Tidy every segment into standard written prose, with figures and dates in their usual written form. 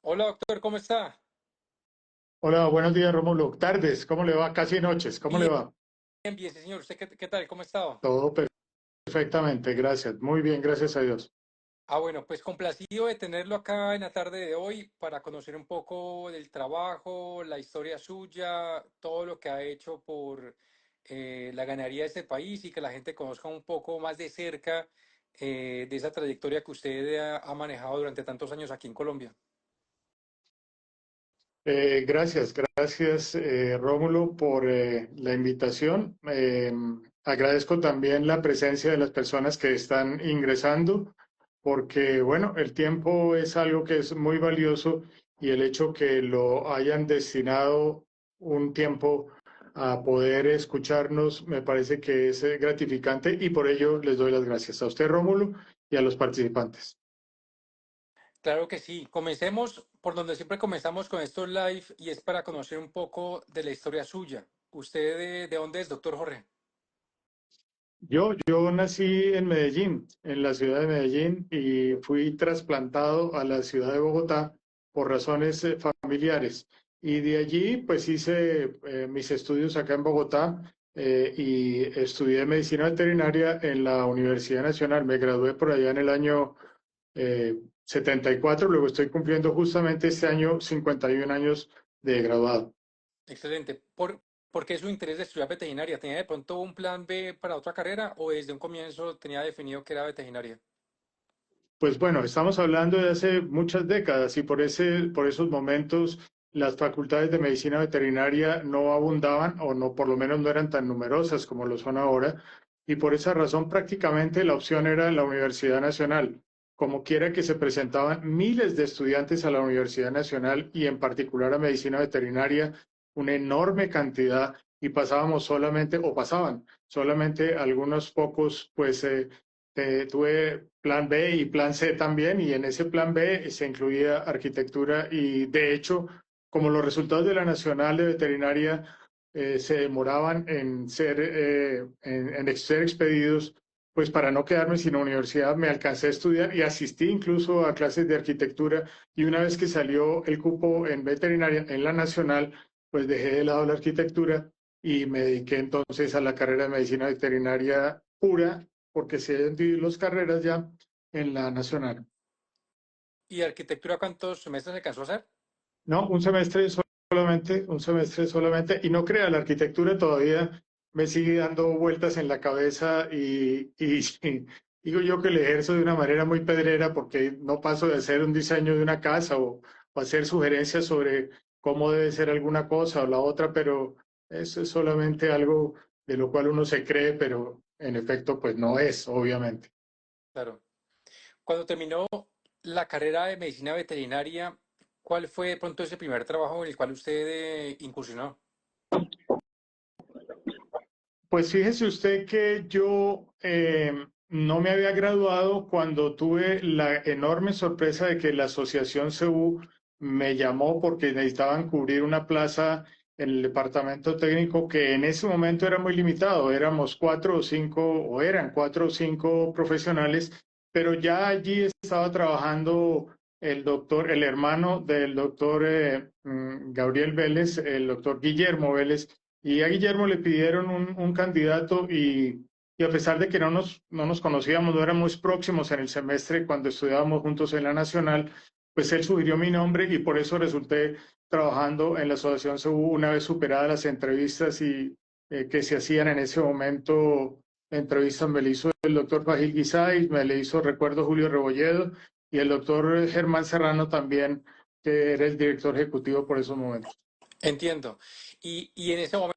Hola doctor, ¿cómo está? Hola, buenos días, Rómulo. Tardes, ¿cómo le va? Casi noches, ¿cómo le Bien, va? bien, sí señor. ¿Usted qué tal? ¿Cómo ha estado? Todo perfectamente, gracias. Muy bien, gracias a Dios. Bueno, pues complacido de tenerlo acá en la tarde de hoy para conocer un poco del trabajo, la historia suya, todo lo que ha hecho por la ganadería de este país y que la gente conozca un poco más de cerca de esa trayectoria que usted ha manejado durante tantos años aquí en Colombia. Gracias, Rómulo, por la invitación. Agradezco también la presencia de las personas que están ingresando, porque, bueno, el tiempo es algo que es muy valioso y el hecho que lo hayan destinado un tiempo a poder escucharnos me parece que es gratificante y por ello les doy las gracias a usted, Rómulo, y a los participantes. Claro que sí. Comencemos por donde siempre comenzamos con estos live y es para conocer un poco de la historia suya. ¿Usted de dónde es, doctor Jorge? Yo nací en Medellín, en la ciudad de Medellín, y fui trasplantado a la ciudad de Bogotá por razones familiares. Y de allí, pues hice mis estudios acá en Bogotá y estudié medicina veterinaria en la Universidad Nacional. Me gradué por allá en el año 74, luego estoy cumpliendo justamente este año 51 años de graduado. Excelente. ¿Por qué su interés de estudiar veterinaria? ¿Tenía de pronto un plan B para otra carrera o desde un comienzo tenía definido que era veterinaria? Pues bueno, estamos hablando de hace muchas décadas y por esos momentos las facultades de medicina veterinaria no abundaban o no, por lo menos no eran tan numerosas como lo son ahora. Y por esa razón prácticamente la opción era la Universidad Nacional. Como quiera que se presentaban miles de estudiantes a la Universidad Nacional y en particular a medicina veterinaria, una enorme cantidad y pasábamos solamente, o pasaban solamente algunos pocos, pues tuve plan B y plan C también, y en ese plan B se incluía arquitectura y de hecho, como los resultados de la Nacional de Veterinaria se demoraban en ser expedidos, pues para no quedarme sin universidad me alcancé a estudiar y asistí incluso a clases de arquitectura y una vez que salió el cupo en veterinaria en la Nacional, pues dejé de lado la arquitectura y me dediqué entonces a la carrera de medicina veterinaria pura porque se deben dividir las carreras ya en la nacional. ¿Y arquitectura cuántos semestres alcanzó a hacer? No, un semestre solamente, y no crea, la arquitectura todavía me sigue dando vueltas en la cabeza y sí, digo yo que le ejerzo de una manera muy pedrera porque no paso de hacer un diseño de una casa o hacer sugerencias sobre cómo debe ser alguna cosa o la otra, pero eso es solamente algo de lo cual uno se cree, pero en efecto pues no es, obviamente. Claro. Cuando terminó la carrera de medicina veterinaria, ¿cuál fue de pronto ese primer trabajo en el cual usted incursionó? Pues fíjese usted que yo no me había graduado cuando tuve la enorme sorpresa de que la Asociación CEU me llamó porque necesitaban cubrir una plaza en el departamento técnico que en ese momento era muy limitado. Éramos cuatro o cinco, o eran cuatro o cinco profesionales, pero ya allí estaba trabajando el doctor, el hermano del doctor Gabriel Vélez, el doctor Guillermo Vélez, y a Guillermo le pidieron un candidato y a pesar de que no nos conocíamos, no éramos próximos en el semestre cuando estudiábamos juntos en la Nacional, pues él sugirió mi nombre y por eso resulté trabajando en la Asociación CEU una vez superadas las entrevistas y que se hacían en ese momento. Entrevistas me le hizo el doctor Fagil Guisáiz, me le hizo, recuerdo, Julio Rebolledo y el doctor Germán Serrano también, que era el director ejecutivo por esos momentos. Entiendo. Y en ese momento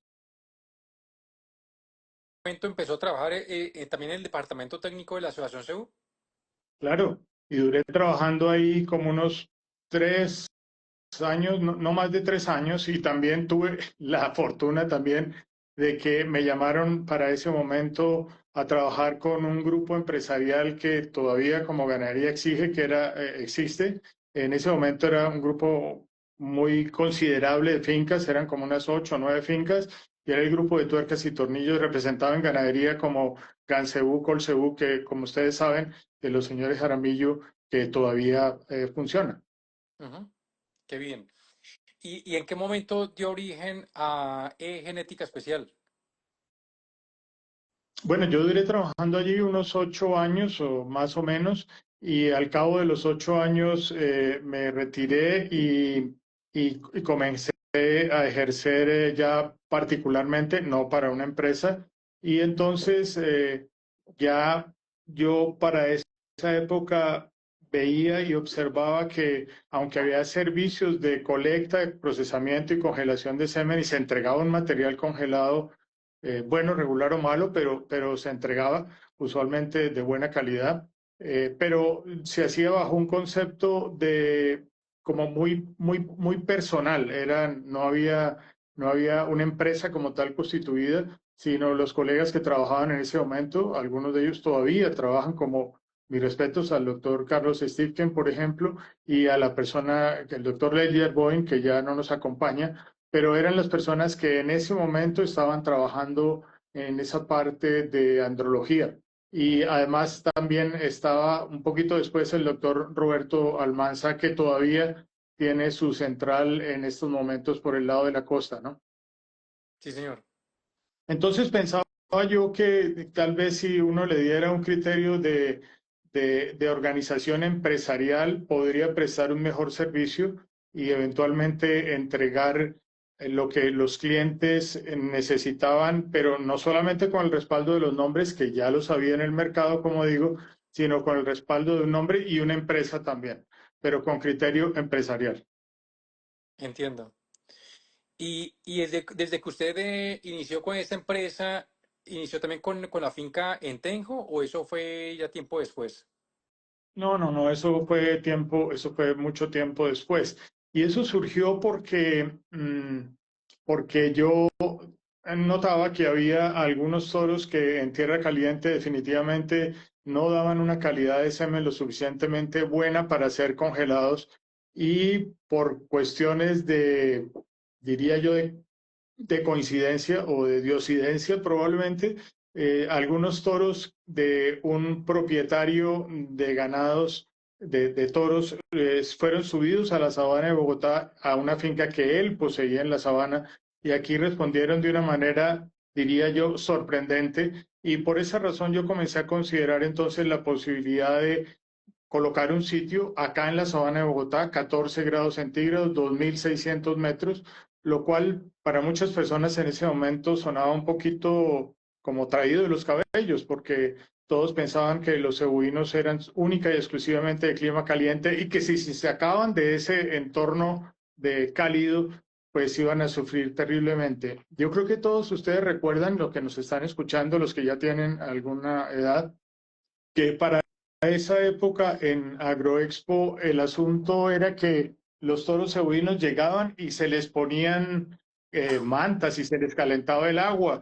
empezó a trabajar también en el departamento técnico de la Asociación CEU. Claro, y duré trabajando ahí como unos 3 años, no más de 3 años, y también tuve la fortuna también de que me llamaron para ese momento a trabajar con un grupo empresarial que todavía como ganadería exige, existe. En ese momento era un grupo muy considerable de fincas, eran como unas 8 o 9 fincas, y era el grupo de tuercas y tornillos representado en ganadería como Gansebú, Colcebú, que como ustedes saben, de los señores Jaramillo, que todavía funciona. Ujú, qué bien. Y en qué momento dio origen a Genética Especial? Bueno, yo duré trabajando allí unos 8 años o más o menos, y al cabo de los 8 años me retiré y comencé a ejercer ya particularmente, no para una empresa. Y entonces ya yo para esa época veía y observaba que aunque había servicios de colecta, procesamiento y congelación de semen y se entregaba un material congelado, bueno, regular o malo, pero se entregaba usualmente de buena calidad, pero se hacía bajo un concepto de como muy personal. No había una empresa como tal constituida, sino los colegas que trabajaban en ese momento, algunos de ellos todavía trabajan, como mis respetos al doctor Carlos Stifken, por ejemplo, y a la persona, el doctor Ledyard Boyne, que ya no nos acompaña, pero eran las personas que en ese momento estaban trabajando en esa parte de andrología. Y además también estaba un poquito después el doctor Roberto Almanza, que todavía tiene su central en estos momentos por el lado de la costa, ¿no? Sí, señor. Entonces pensaba yo que tal vez si uno le diera un criterio de organización empresarial, podría prestar un mejor servicio y eventualmente entregar lo que los clientes necesitaban, pero no solamente con el respaldo de los nombres, que ya los había en el mercado, como digo, sino con el respaldo de un nombre y una empresa también, pero con criterio empresarial. Entiendo. Y desde que usted inició con esta empresa, ¿inició también con la finca en Tenjo o eso fue ya tiempo después? No, no, no, eso fue mucho tiempo después. Y eso surgió porque yo notaba que había algunos toros que en tierra caliente definitivamente no daban una calidad de semen lo suficientemente buena para ser congelados, y por cuestiones diría yo, de coincidencia o de diosidencia probablemente, algunos toros de un propietario de ganados de toros fueron subidos a la sabana de Bogotá, a una finca que él poseía en la sabana, y aquí respondieron de una manera, diría yo, sorprendente, y por esa razón yo comencé a considerar entonces la posibilidad de colocar un sitio acá en la sabana de Bogotá, 14 grados centígrados, 2.600 metros, lo cual para muchas personas en ese momento sonaba un poquito como traído de los cabellos, porque todos pensaban que los cebuinos eran única y exclusivamente de clima caliente, y que si se acaban de ese entorno de cálido, pues iban a sufrir terriblemente. Yo creo que todos ustedes recuerdan, lo que nos están escuchando, los que ya tienen alguna edad, que para esa época en Agroexpo el asunto era que los toros cebuinos llegaban y se les ponían mantas y se les calentaba el agua,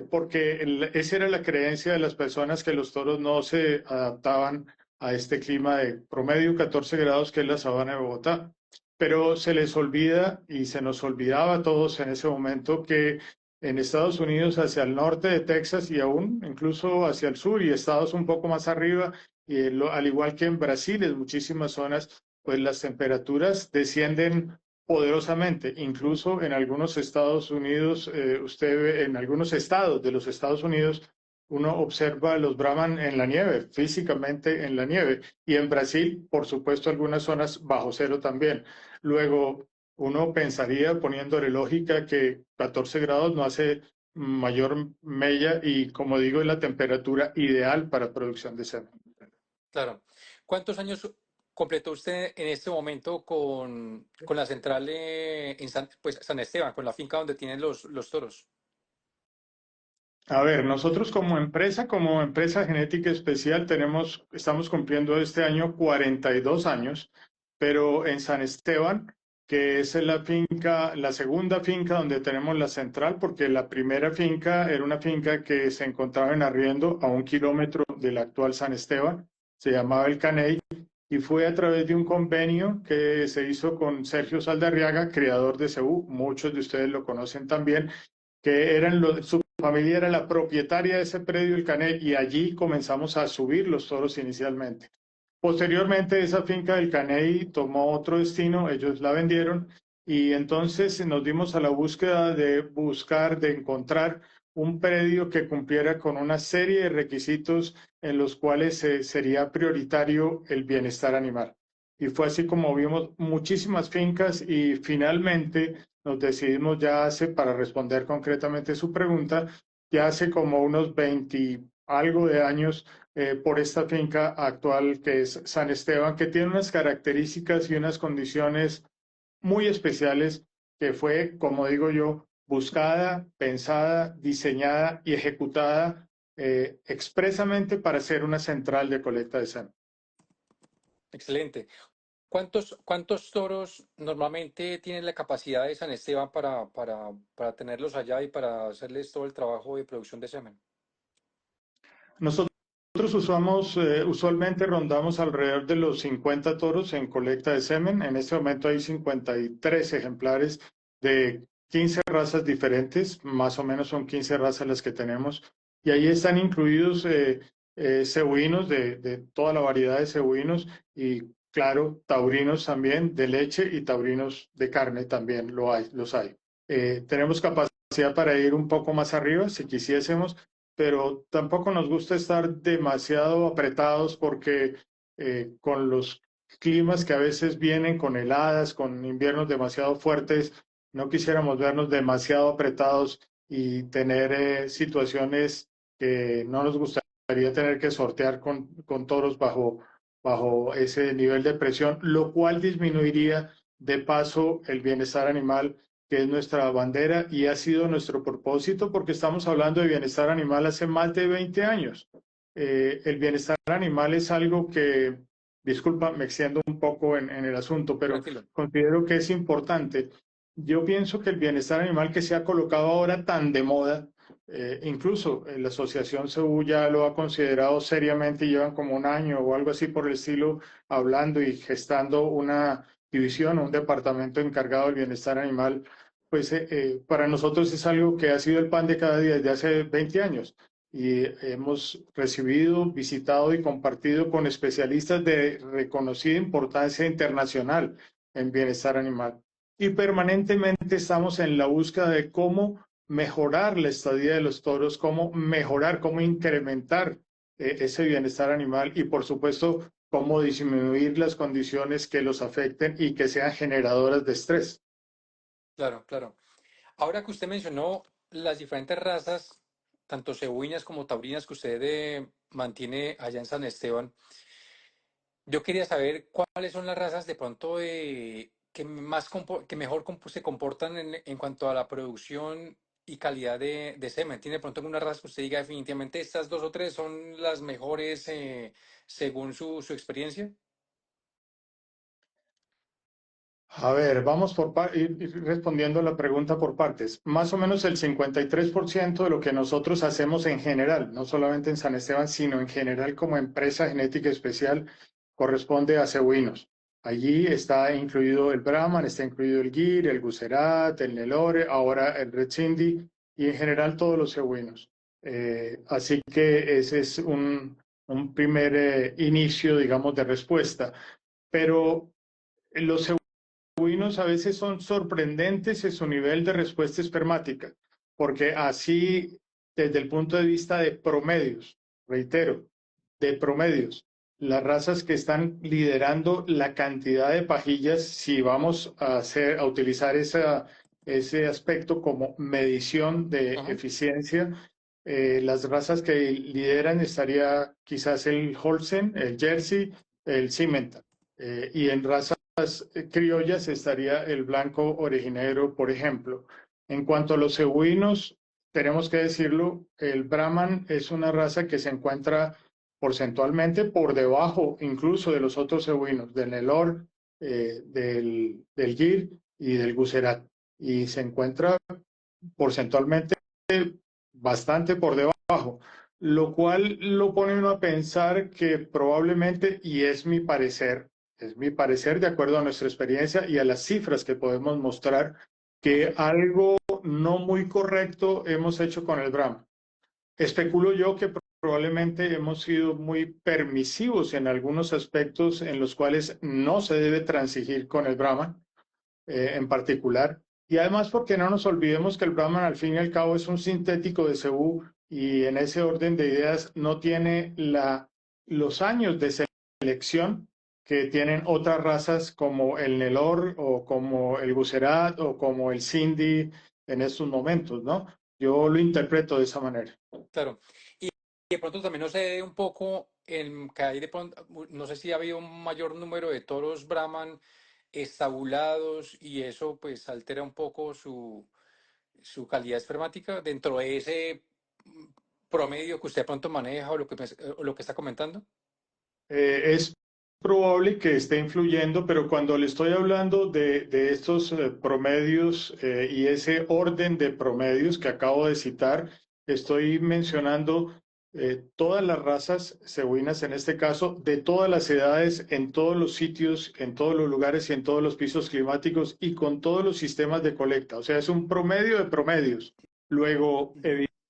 porque esa era la creencia de las personas, que los toros no se adaptaban a este clima de promedio 14 grados que es la sabana de Bogotá. Pero se les olvida, y se nos olvidaba a todos en ese momento, que en Estados Unidos, hacia el norte de Texas y aún incluso hacia el sur y estados un poco más arriba, y al igual que en Brasil, en muchísimas zonas, pues las temperaturas descienden poderosamente. Incluso en algunos Estados Unidos, en algunos estados de los Estados Unidos, uno observa los Brahman en la nieve, físicamente en la nieve. Y en Brasil, por supuesto, algunas zonas bajo cero también. Luego, uno pensaría, poniéndole lógica, que 14 grados no hace mayor mella, y como digo, es la temperatura ideal para producción de semen. Claro. ¿Cuántos años completó usted en este momento con la central en pues, San Esteban, con la finca donde tienen los toros? A ver, nosotros como empresa genética especial, estamos cumpliendo este año 42 años, pero en San Esteban, que es la finca, la segunda finca donde tenemos la central, porque la primera finca era una finca que se encontraba en arriendo a 1 kilómetro del actual San Esteban, se llamaba El Caney, y fue a través de un convenio que se hizo con Sergio Saldarriaga, creador de Cebú, muchos de ustedes lo conocen también, que su familia era la propietaria de ese predio, el Caney, y allí comenzamos a subir los toros inicialmente. Posteriormente, esa finca del Caney tomó otro destino, ellos la vendieron y entonces nos dimos a la búsqueda de buscar, de encontrar un predio que cumpliera con una serie de requisitos en los cuales sería prioritario el bienestar animal. Y fue así como vimos muchísimas fincas y finalmente nos decidimos ya hace, para responder concretamente su pregunta, ya hace como unos 20 algo de años por esta finca actual que es San Esteban, que tiene unas características y unas condiciones muy especiales que fue, como digo yo, buscada, pensada, diseñada y ejecutada expresamente para ser una central de colecta de semen. Excelente. ¿Cuántos toros normalmente tienen la capacidad de San Esteban para tenerlos allá y para hacerles todo el trabajo de producción de semen? Nosotros usualmente rondamos alrededor de los 50 toros en colecta de semen. En este momento hay 53 ejemplares de 15 razas diferentes, más o menos son 15 razas las que tenemos. Y ahí están incluidos cebuinos de toda la variedad de cebuinos y, claro, taurinos también de leche y taurinos de carne también los hay. Tenemos capacidad para ir un poco más arriba si quisiésemos, pero tampoco nos gusta estar demasiado apretados porque con los climas que a veces vienen con heladas, con inviernos demasiado fuertes, no quisiéramos vernos demasiado apretados y tener situaciones que no nos gustaría tener que sortear con toros bajo ese nivel de presión, lo cual disminuiría de paso el bienestar animal, que es nuestra bandera y ha sido nuestro propósito porque estamos hablando de bienestar animal hace más de 20 años. El bienestar animal es algo que, disculpa, me extiendo un poco en el asunto, pero Tranquilo. considero que es importante. Yo pienso que el bienestar animal que se ha colocado ahora tan de moda, incluso la Asociación CEU ya lo ha considerado seriamente, llevan como un año o algo así por el estilo, hablando y gestando una división, un departamento encargado del bienestar animal, pues para nosotros es algo que ha sido el pan de cada día desde hace 20 años y hemos recibido, visitado y compartido con especialistas de reconocida importancia internacional en bienestar animal. Y permanentemente estamos en la búsqueda de cómo mejorar la estadía de los toros, cómo mejorar, cómo incrementar ese bienestar animal y, por supuesto, cómo disminuir las condiciones que los afecten y que sean generadoras de estrés. Claro, claro. Ahora que usted mencionó las diferentes razas, tanto cebuinas como taurinas que usted mantiene allá en San Esteban, yo quería saber cuáles son las razas de pronto que mejor se comportan en cuanto a la producción y calidad de semen. ¿Tiene de pronto alguna raza que usted diga definitivamente estas dos o tres son las mejores según su experiencia? A ver, vamos ir respondiendo la pregunta por partes. Más o menos el 53% de lo que nosotros hacemos en general, no solamente en San Esteban, sino en general como empresa genética especial, corresponde a cebuinos. Allí está incluido el Brahman, está incluido el Gir, el Gucerat, el Nelore, ahora el Red Sindhi y en general todos los cebuinos. Así que ese es un primer inicio, digamos, de respuesta. Pero los a veces son sorprendentes en su nivel de respuesta espermática, porque así, desde el punto de vista de promedios, reitero, de promedios, las razas que están liderando la cantidad de pajillas, si vamos a utilizar ese aspecto como medición de Ujú. eficiencia, las razas que lideran estaría quizás el Holstein, el Jersey, el Cimental, y en razas criollas estaría el blanco originero, por ejemplo. En cuanto a los cebuinos, tenemos que decirlo, el Brahman es una raza que se encuentra porcentualmente por debajo incluso de los otros cebuinos, del Nelor, del Gir y del Gucerat. Y se encuentra porcentualmente bastante por debajo. lo cual lo pone uno a pensar que probablemente, y es mi parecer de acuerdo a nuestra experiencia y a las cifras que podemos mostrar, que Ujú. algo no muy correcto hemos hecho con el Brahma. Especulo yo que probablemente hemos sido muy permisivos en algunos aspectos en los cuales no se debe transigir con el Brahman en particular. Y además porque no nos olvidemos que el Brahman al fin y al cabo es un sintético de cebú y en ese orden de ideas no tiene los años de selección que tienen otras razas como el Nelor o como el Gucerat o como el Sindhi en estos momentos, ¿no? Yo lo interpreto de esa manera. Claro. Y de pronto también no sé un poco en que hay de pronto, no sé si ha habido un mayor número de toros Brahman estabulados y eso pues altera un poco su calidad espermática dentro de ese mm, promedio que usted de pronto maneja o o lo que está comentando. Es probable que esté influyendo, pero cuando le estoy hablando de estos promedios y ese orden de promedios que acabo de citar, estoy mencionando todas las razas cebuinas, en este caso, de todas las edades, en todos los sitios, en todos los lugares y en todos los pisos climáticos y con todos los sistemas de colecta. O sea, es un promedio de promedios. Luego, Ujú.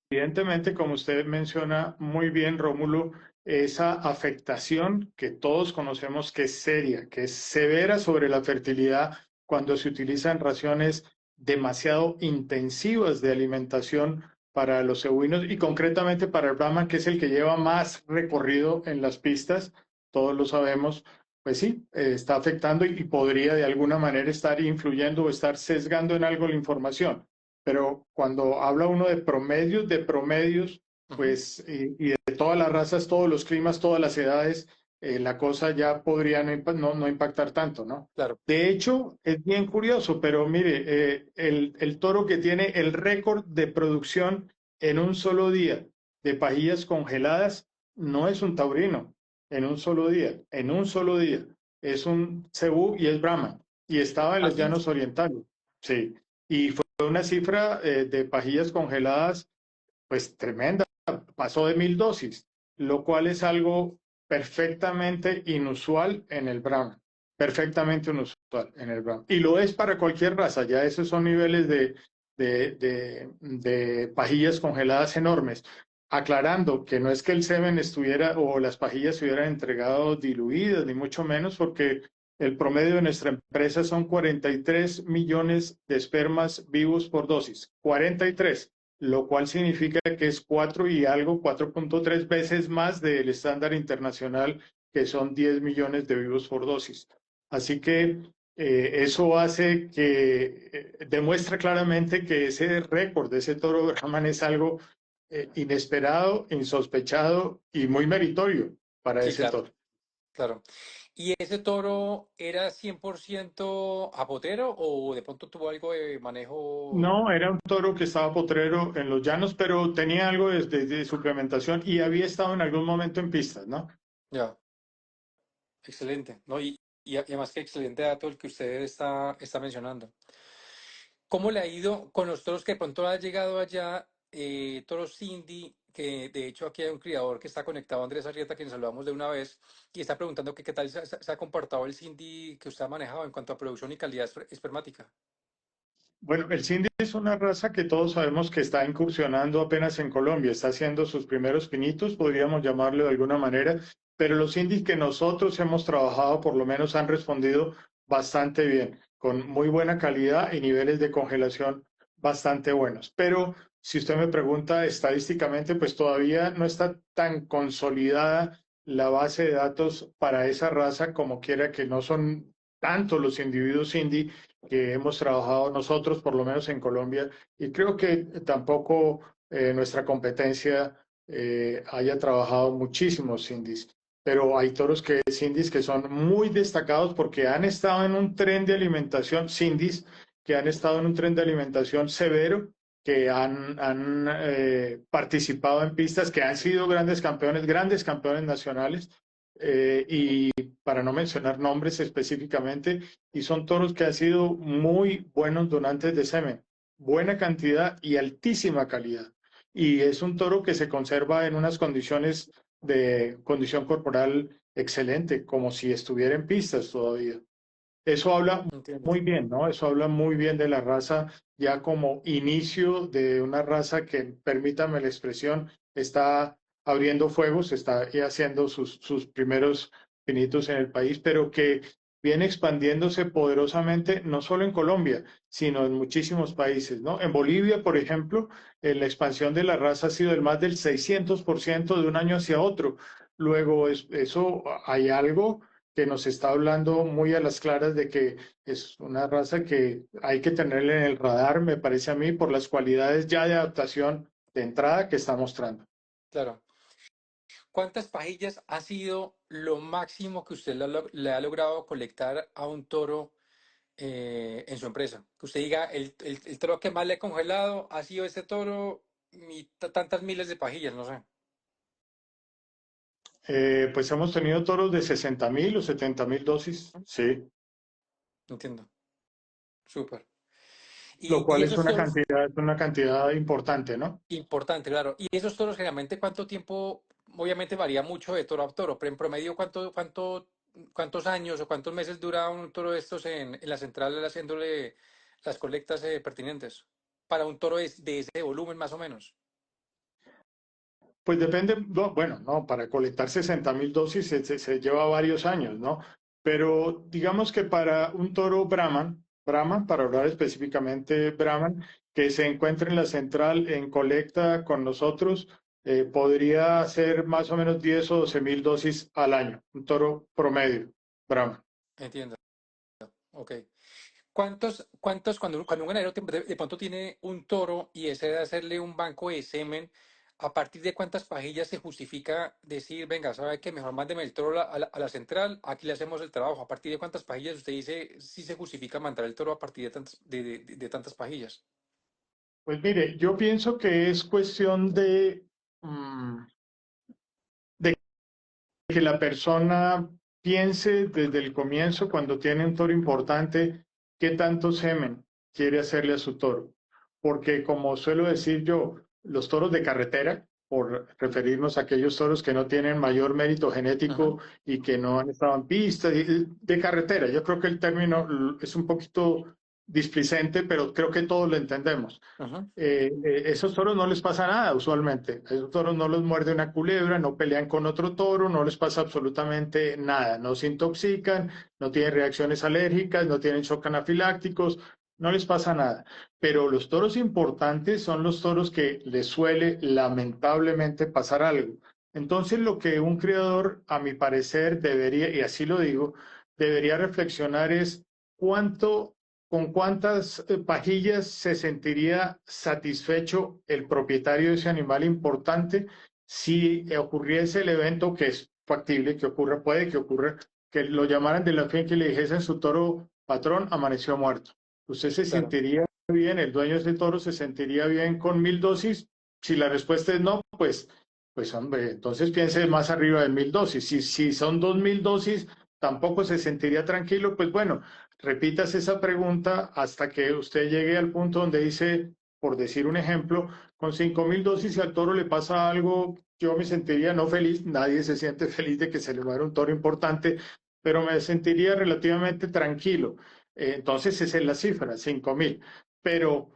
evidentemente, como usted menciona muy bien, Rómulo, esa afectación que todos conocemos que es seria, que es severa sobre la fertilidad cuando se utilizan raciones demasiado intensivas de alimentación para los cebuinos y concretamente para el Brahman, que es el que lleva más recorrido en las pistas, todos lo sabemos, pues sí, está afectando y podría de alguna manera estar influyendo o estar sesgando en algo la información. Pero cuando habla uno de promedios, Ujú. pues, y de todas las razas, todos los climas, todas las edades, la cosa ya podría no impactar tanto, ¿no? Claro. De hecho, es bien curioso, pero mire, el toro que tiene el récord de producción en un solo día de pajillas congeladas no es un taurino, en un solo día. Es un cebú y es Brahma, y estaba en los Así. llanos orientales, sí. Y fue una cifra de pajillas congeladas, pues tremenda, pasó de 1000 dosis, lo cual es algo perfectamente inusual en el Brahman, perfectamente inusual en el Brahman. Y lo es para cualquier raza, ya esos son niveles de pajillas congeladas enormes. Aclarando que no es que el semen estuviera o las pajillas se hubieran entregado diluidas, ni mucho menos, porque el promedio de nuestra empresa son 43 millones de espermas vivos por dosis. 43, lo cual significa que es 4 y algo, 4.3 veces más del estándar internacional, que son 10 millones de vivos por dosis. Así que eso hace que demuestra claramente que ese récord de ese toro Brahman es algo inesperado, insospechado y muy meritorio para Sí, ese claro, toro. claro. ¿Y ese toro era 100% apotero o de pronto tuvo algo de manejo? No, era un toro que estaba potrero en los llanos, pero tenía algo de suplementación y había estado en algún momento en pistas, ¿no? Ya, excelente, ¿no? Y además que excelente dato el que usted está mencionando. ¿Cómo le ha ido con los toros que de pronto ha llegado allá, toros Cindy, que de hecho aquí hay un criador que está conectado, Andrés Arrieta, quien saludamos de una vez, y está preguntando que qué tal se ha comportado el Cindy que usted ha manejado en cuanto a producción y calidad espermática? Bueno, el Sindhi es una raza que todos sabemos que está incursionando apenas en Colombia, está haciendo sus primeros pinitos, podríamos llamarlo de alguna manera, pero los Sindhis que nosotros hemos trabajado por lo menos han respondido bastante bien, con muy buena calidad y niveles de congelación bastante buenos. Pero si usted me pregunta estadísticamente, pues todavía no está tan consolidada la base de datos para esa raza, como quiera que no son tantos los individuos Sindhi que hemos trabajado nosotros, por lo menos en Colombia, y creo que tampoco nuestra competencia haya trabajado muchísimos indies, pero hay toros que indies que son muy destacados porque han estado en un tren de alimentación, indies que han estado en un tren de alimentación severo, que han participado en pistas, que han sido grandes campeones nacionales, y para no mencionar nombres específicamente, y son toros que han sido muy buenos donantes de semen, buena cantidad y altísima calidad. y es un toro que se conserva en unas condiciones de condición corporal excelente, como si estuviera en pistas todavía. Eso habla Entiendo. muy bien, ¿no? Eso habla muy bien de la raza, ya como inicio de una raza que, permítame la expresión, está abriendo fuegos, está haciendo sus primeros pinitos en el país, pero que viene expandiéndose poderosamente, no solo en Colombia, sino en muchísimos países, ¿no? En Bolivia, por ejemplo, la expansión de la raza ha sido del más del 600% de un año hacia otro. Luego, eso hay algo que nos está hablando muy a las claras de que es una raza que hay que tenerla en el radar, me parece a mí, por las cualidades ya de adaptación de entrada que está mostrando. Claro. ¿Cuántas pajillas ha sido lo máximo que usted le ha logrado colectar a un toro en su empresa? Que usted diga, el toro que más le he congelado ha sido este toro y tantas miles de pajillas, no sé. Pues hemos tenido toros de 60.000 o 70.000 dosis, sí, Entiendo. Súper. lo Y cual esos toros, es una cantidad importante, ¿no? importante, claro. Y esos toros generalmente, ¿cuánto tiempo? Obviamente varía mucho de toro a toro, pero en promedio, ¿cuántos años o cuántos meses dura un toro de estos en la central haciéndole las colectas pertinentes? Para un toro de ese volumen, más o menos. Pues depende, no, bueno, no, para colectar 60.000 dosis se lleva varios años, ¿no? Pero digamos que para un toro Brahman, para hablar específicamente Brahman, que se encuentre en la central en colecta con nosotros, podría ser más o menos 10 o 12.000 dosis al año, un toro promedio, Brahman. Entiendo. Ok. Cuando un ganadero de pronto tiene un toro y desea hacerle un banco de semen, ¿a partir de cuántas pajillas se justifica decir, venga, sabe que mejor mándeme el toro a la central, aquí le hacemos el trabajo? ¿A partir de cuántas pajillas usted dice si se justifica mandar el toro a partir de tantas pajillas? Pues mire, yo pienso que es cuestión mm, de que la persona piense desde el comienzo, cuando tiene un toro importante, qué tanto semen quiere hacerle a su toro. Porque como suelo decir yo, los toros de carretera, por referirnos a aquellos toros que no tienen mayor mérito Ujú, genético y que no han estado en pista, de carretera, yo creo que el término es un poquito displicente, pero creo que todos lo entendemos. ujú, Esos toros no les pasa nada usualmente. Esos toros no los muerde una culebra, no pelean con otro toro, no les pasa absolutamente nada. No se intoxican, no tienen reacciones alérgicas, no tienen shock anafilácticos, no les pasa nada. Pero los toros importantes son los toros que les suele lamentablemente pasar algo. Entonces, lo que un criador, a mi parecer, debería, y así lo digo, debería reflexionar es cuánto ¿con cuántas pajillas se sentiría satisfecho el propietario de ese animal importante si ocurriese el evento que es factible que ocurra, puede que ocurra, que lo llamaran de la finca y le dijesen su toro patrón amaneció muerto? ¿Usted se claro, sentiría bien, el dueño de ese toro se sentiría bien con 1.000 dosis? Si la respuesta es no, pues hombre, entonces piense más arriba de 1.000 dosis. Si son 2.000 dosis, tampoco se sentiría tranquilo, pues bueno, repitas esa pregunta hasta que usted llegue al punto donde dice, por decir un ejemplo, con 5.000 dosis si al toro le pasa algo, yo me sentiría no feliz, nadie se siente feliz de que se le muera un toro importante, pero me sentiría relativamente tranquilo. Entonces esa es la cifra, 5.000. Pero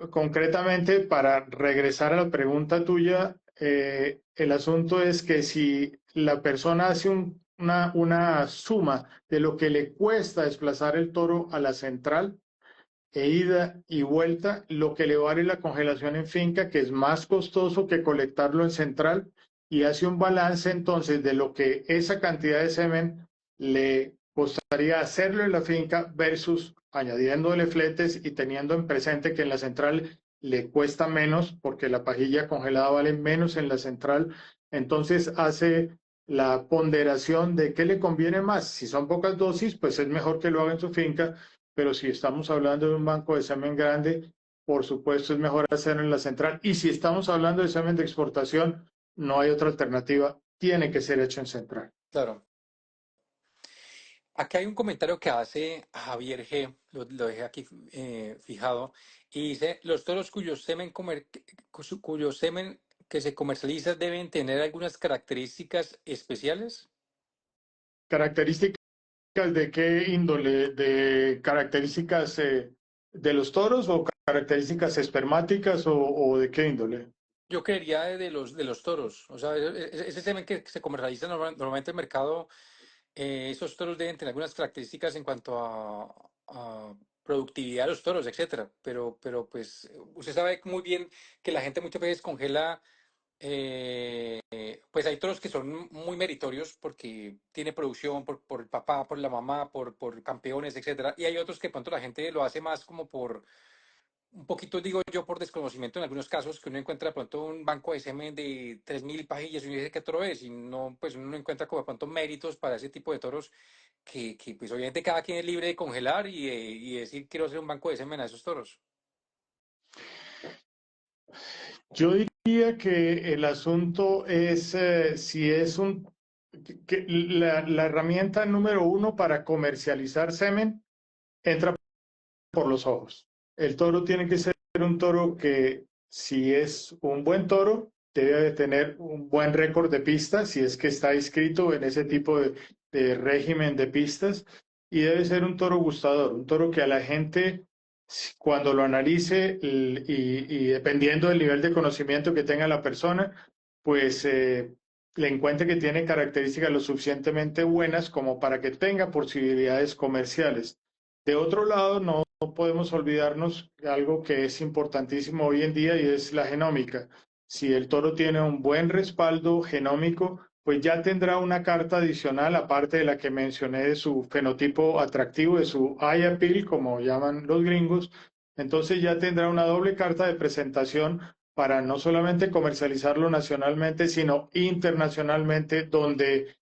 concretamente, para regresar a la pregunta tuya, el asunto es que si la persona hace una suma de lo que le cuesta desplazar el toro a la central e ida y vuelta, lo que le vale la congelación en finca, que es más costoso que colectarlo en central, y hace un balance entonces de lo que esa cantidad de semen le costaría hacerlo en la finca versus añadiéndole fletes y teniendo en presente que en la central le cuesta menos porque la pajilla congelada vale menos en la central, entonces hace la ponderación de qué le conviene más. Si son pocas dosis, pues es mejor que lo haga en su finca, pero si estamos hablando de un banco de semen grande, por supuesto es mejor hacerlo en la central. Y si estamos hablando de semen de exportación, no hay otra alternativa, tiene que ser hecho en central. claro. Aquí hay un comentario que hace Javier G, lo dejé aquí fijado, y dice, los toros cuyo semen que se comercializa deben tener algunas características especiales. ¿Características de qué índole? ¿De características de los toros o características espermáticas o de qué índole? Yo creería de los toros, o sea, ese semen que se comercializa normalmente en el mercado, esos toros deben tener algunas características en cuanto a productividad de los toros, etcétera. Pero pues usted sabe muy bien que la gente muchas veces congela. Pues hay toros que son muy meritorios porque tiene producción por el papá, por la mamá, por campeones, etcétera. Y hay otros que de pronto la gente lo hace más como por un poquito, digo yo, por desconocimiento en algunos casos, que uno encuentra de pronto un banco de semen de 3.000 pajillas y uno dice qué toro es, y no, pues uno no encuentra como de pronto méritos para ese tipo de toros que pues obviamente cada quien es libre de congelar y decir quiero hacer un banco de semen a esos toros. Yo diría que el asunto es si es la herramienta número uno para comercializar semen entra por los ojos. El toro tiene que ser un toro que, si es un buen toro, debe de tener un buen récord de pistas, si es que está inscrito en ese tipo de régimen de pistas, y debe ser un toro gustador, un toro que a la gente, cuando lo analice y dependiendo del nivel de conocimiento que tenga la persona, pues le encuentre que tiene características lo suficientemente buenas como para que tenga posibilidades comerciales. De otro lado, no podemos olvidarnos de algo que es importantísimo hoy en día y es la genómica. Si el toro tiene un buen respaldo genómico, pues ya tendrá una carta adicional, aparte de la que mencioné de su fenotipo atractivo, de su eye appeal, como llaman los gringos. Entonces ya tendrá una doble carta de presentación para no solamente comercializarlo nacionalmente, sino internacionalmente, donde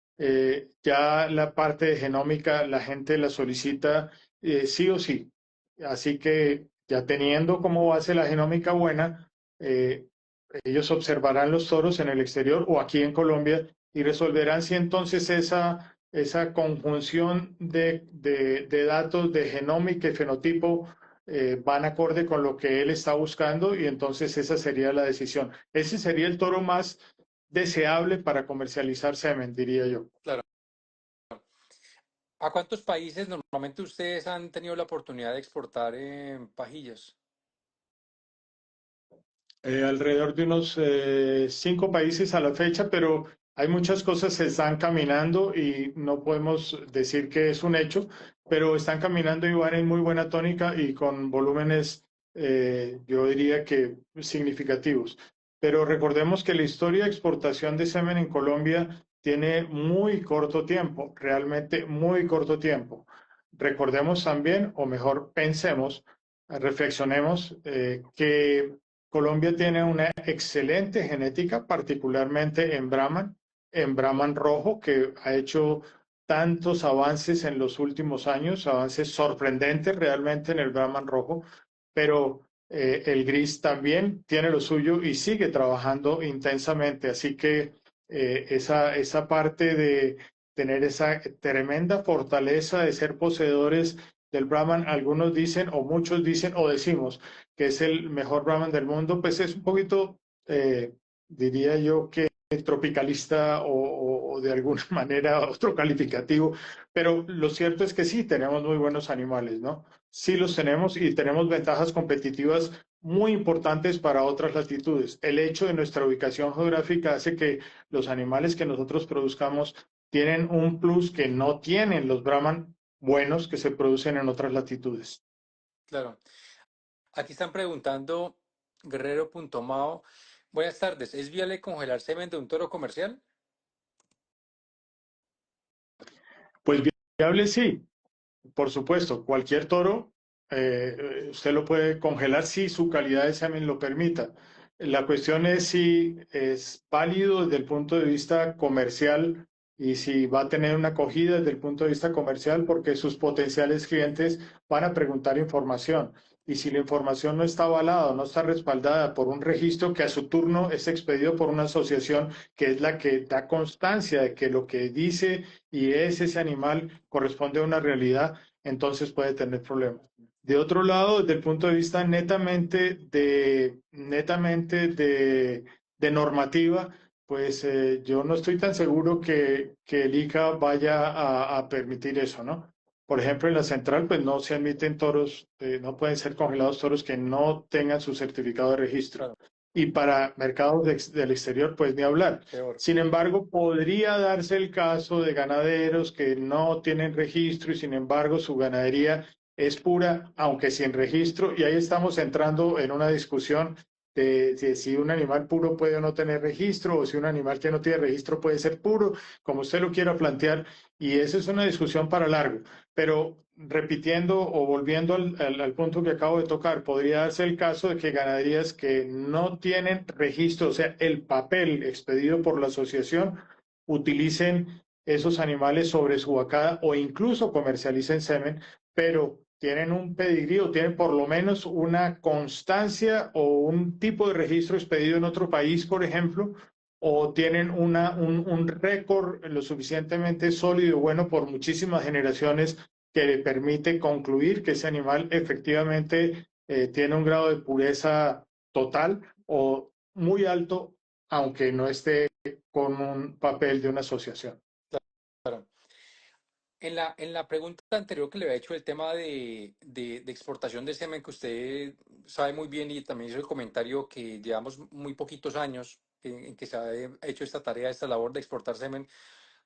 ya la parte de genómica la gente la solicita sí o sí. Así que ya teniendo como base la genómica buena, eh, ellos observarán los toros en el exterior o aquí en Colombia y resolverán si entonces esa conjunción de datos de genómica y fenotipo van acorde con lo que él está buscando y entonces esa sería la decisión. Ese sería el toro más deseable para comercializar semen, diría yo. Claro. ¿A cuántos países normalmente ustedes han tenido la oportunidad de exportar pajillas? Alrededor de unos 5 países a la fecha, pero hay muchas cosas que están caminando y no podemos decir que es un hecho, pero están caminando y van en muy buena tónica y con volúmenes, yo diría que significativos. Pero recordemos que la historia de exportación de semen en Colombia tiene muy corto tiempo, realmente muy corto tiempo. Recordemos también, o mejor pensemos, reflexionemos, que Colombia tiene una excelente genética, particularmente en Brahman rojo, que ha hecho tantos avances en los últimos años, avances sorprendentes realmente en el Brahman rojo, pero el gris también tiene lo suyo y sigue trabajando intensamente. Así que esa parte de tener esa tremenda fortaleza de ser poseedores del Brahman, algunos dicen o muchos dicen o decimos que es el mejor Brahman del mundo, pues es un poquito, diría yo, que tropicalista o de alguna manera otro calificativo, pero lo cierto es que sí, tenemos muy buenos animales, ¿no? Sí los tenemos y tenemos ventajas competitivas muy importantes para otras latitudes. El hecho de nuestra ubicación geográfica hace que los animales que nosotros produzcamos tienen un plus que no tienen los Brahman buenos que se producen en otras latitudes. Claro. Aquí están preguntando Guerrero.mao. Buenas tardes. ¿Es viable congelar semen de un toro comercial? Pues viable sí, por supuesto, cualquier toro, usted lo puede congelar si su calidad de semen lo permita. La cuestión es si es válido desde el punto de vista comercial y si va a tener una acogida desde el punto de vista comercial, porque sus potenciales clientes van a preguntar información. y si la información no está avalada o no está respaldada por un registro que a su turno es expedido por una asociación que es la que da constancia de que lo que dice y es ese animal corresponde a una realidad, entonces puede tener problemas. De otro lado, desde el punto de vista netamente de normativa, pues yo no estoy tan seguro que el ICA vaya a permitir eso, ¿no? Por ejemplo, en la central, pues no se admiten toros, no pueden ser congelados toros que no tengan su certificado de registro. Claro, Y para mercados del exterior, pues ni hablar. peor. Sin embargo, podría darse el caso de ganaderos que no tienen registro y sin embargo su ganadería es pura, aunque sin registro. Y ahí estamos entrando en una discusión de si un animal puro puede o no tener registro o si un animal que no tiene registro puede ser puro, como usted lo quiera plantear. Y esa es una discusión para largo. Pero repitiendo o volviendo al punto que acabo de tocar, podría darse el caso de que ganaderías que no tienen registro, o sea, el papel expedido por la asociación, utilicen esos animales sobre su vacada o incluso comercialicen semen, pero tienen un pedigrí o tienen por lo menos una constancia o un tipo de registro expedido en otro país, por ejemplo, o tienen un récord lo suficientemente sólido y bueno por muchísimas generaciones que le permite concluir que ese animal efectivamente tiene un grado de pureza total o muy alto, aunque no esté con un papel de una asociación. Claro. En la pregunta anterior que le había hecho el tema de exportación de semen, que usted sabe muy bien y también hizo el comentario que llevamos muy poquitos años en que se ha hecho esta tarea, esta labor de exportar semen,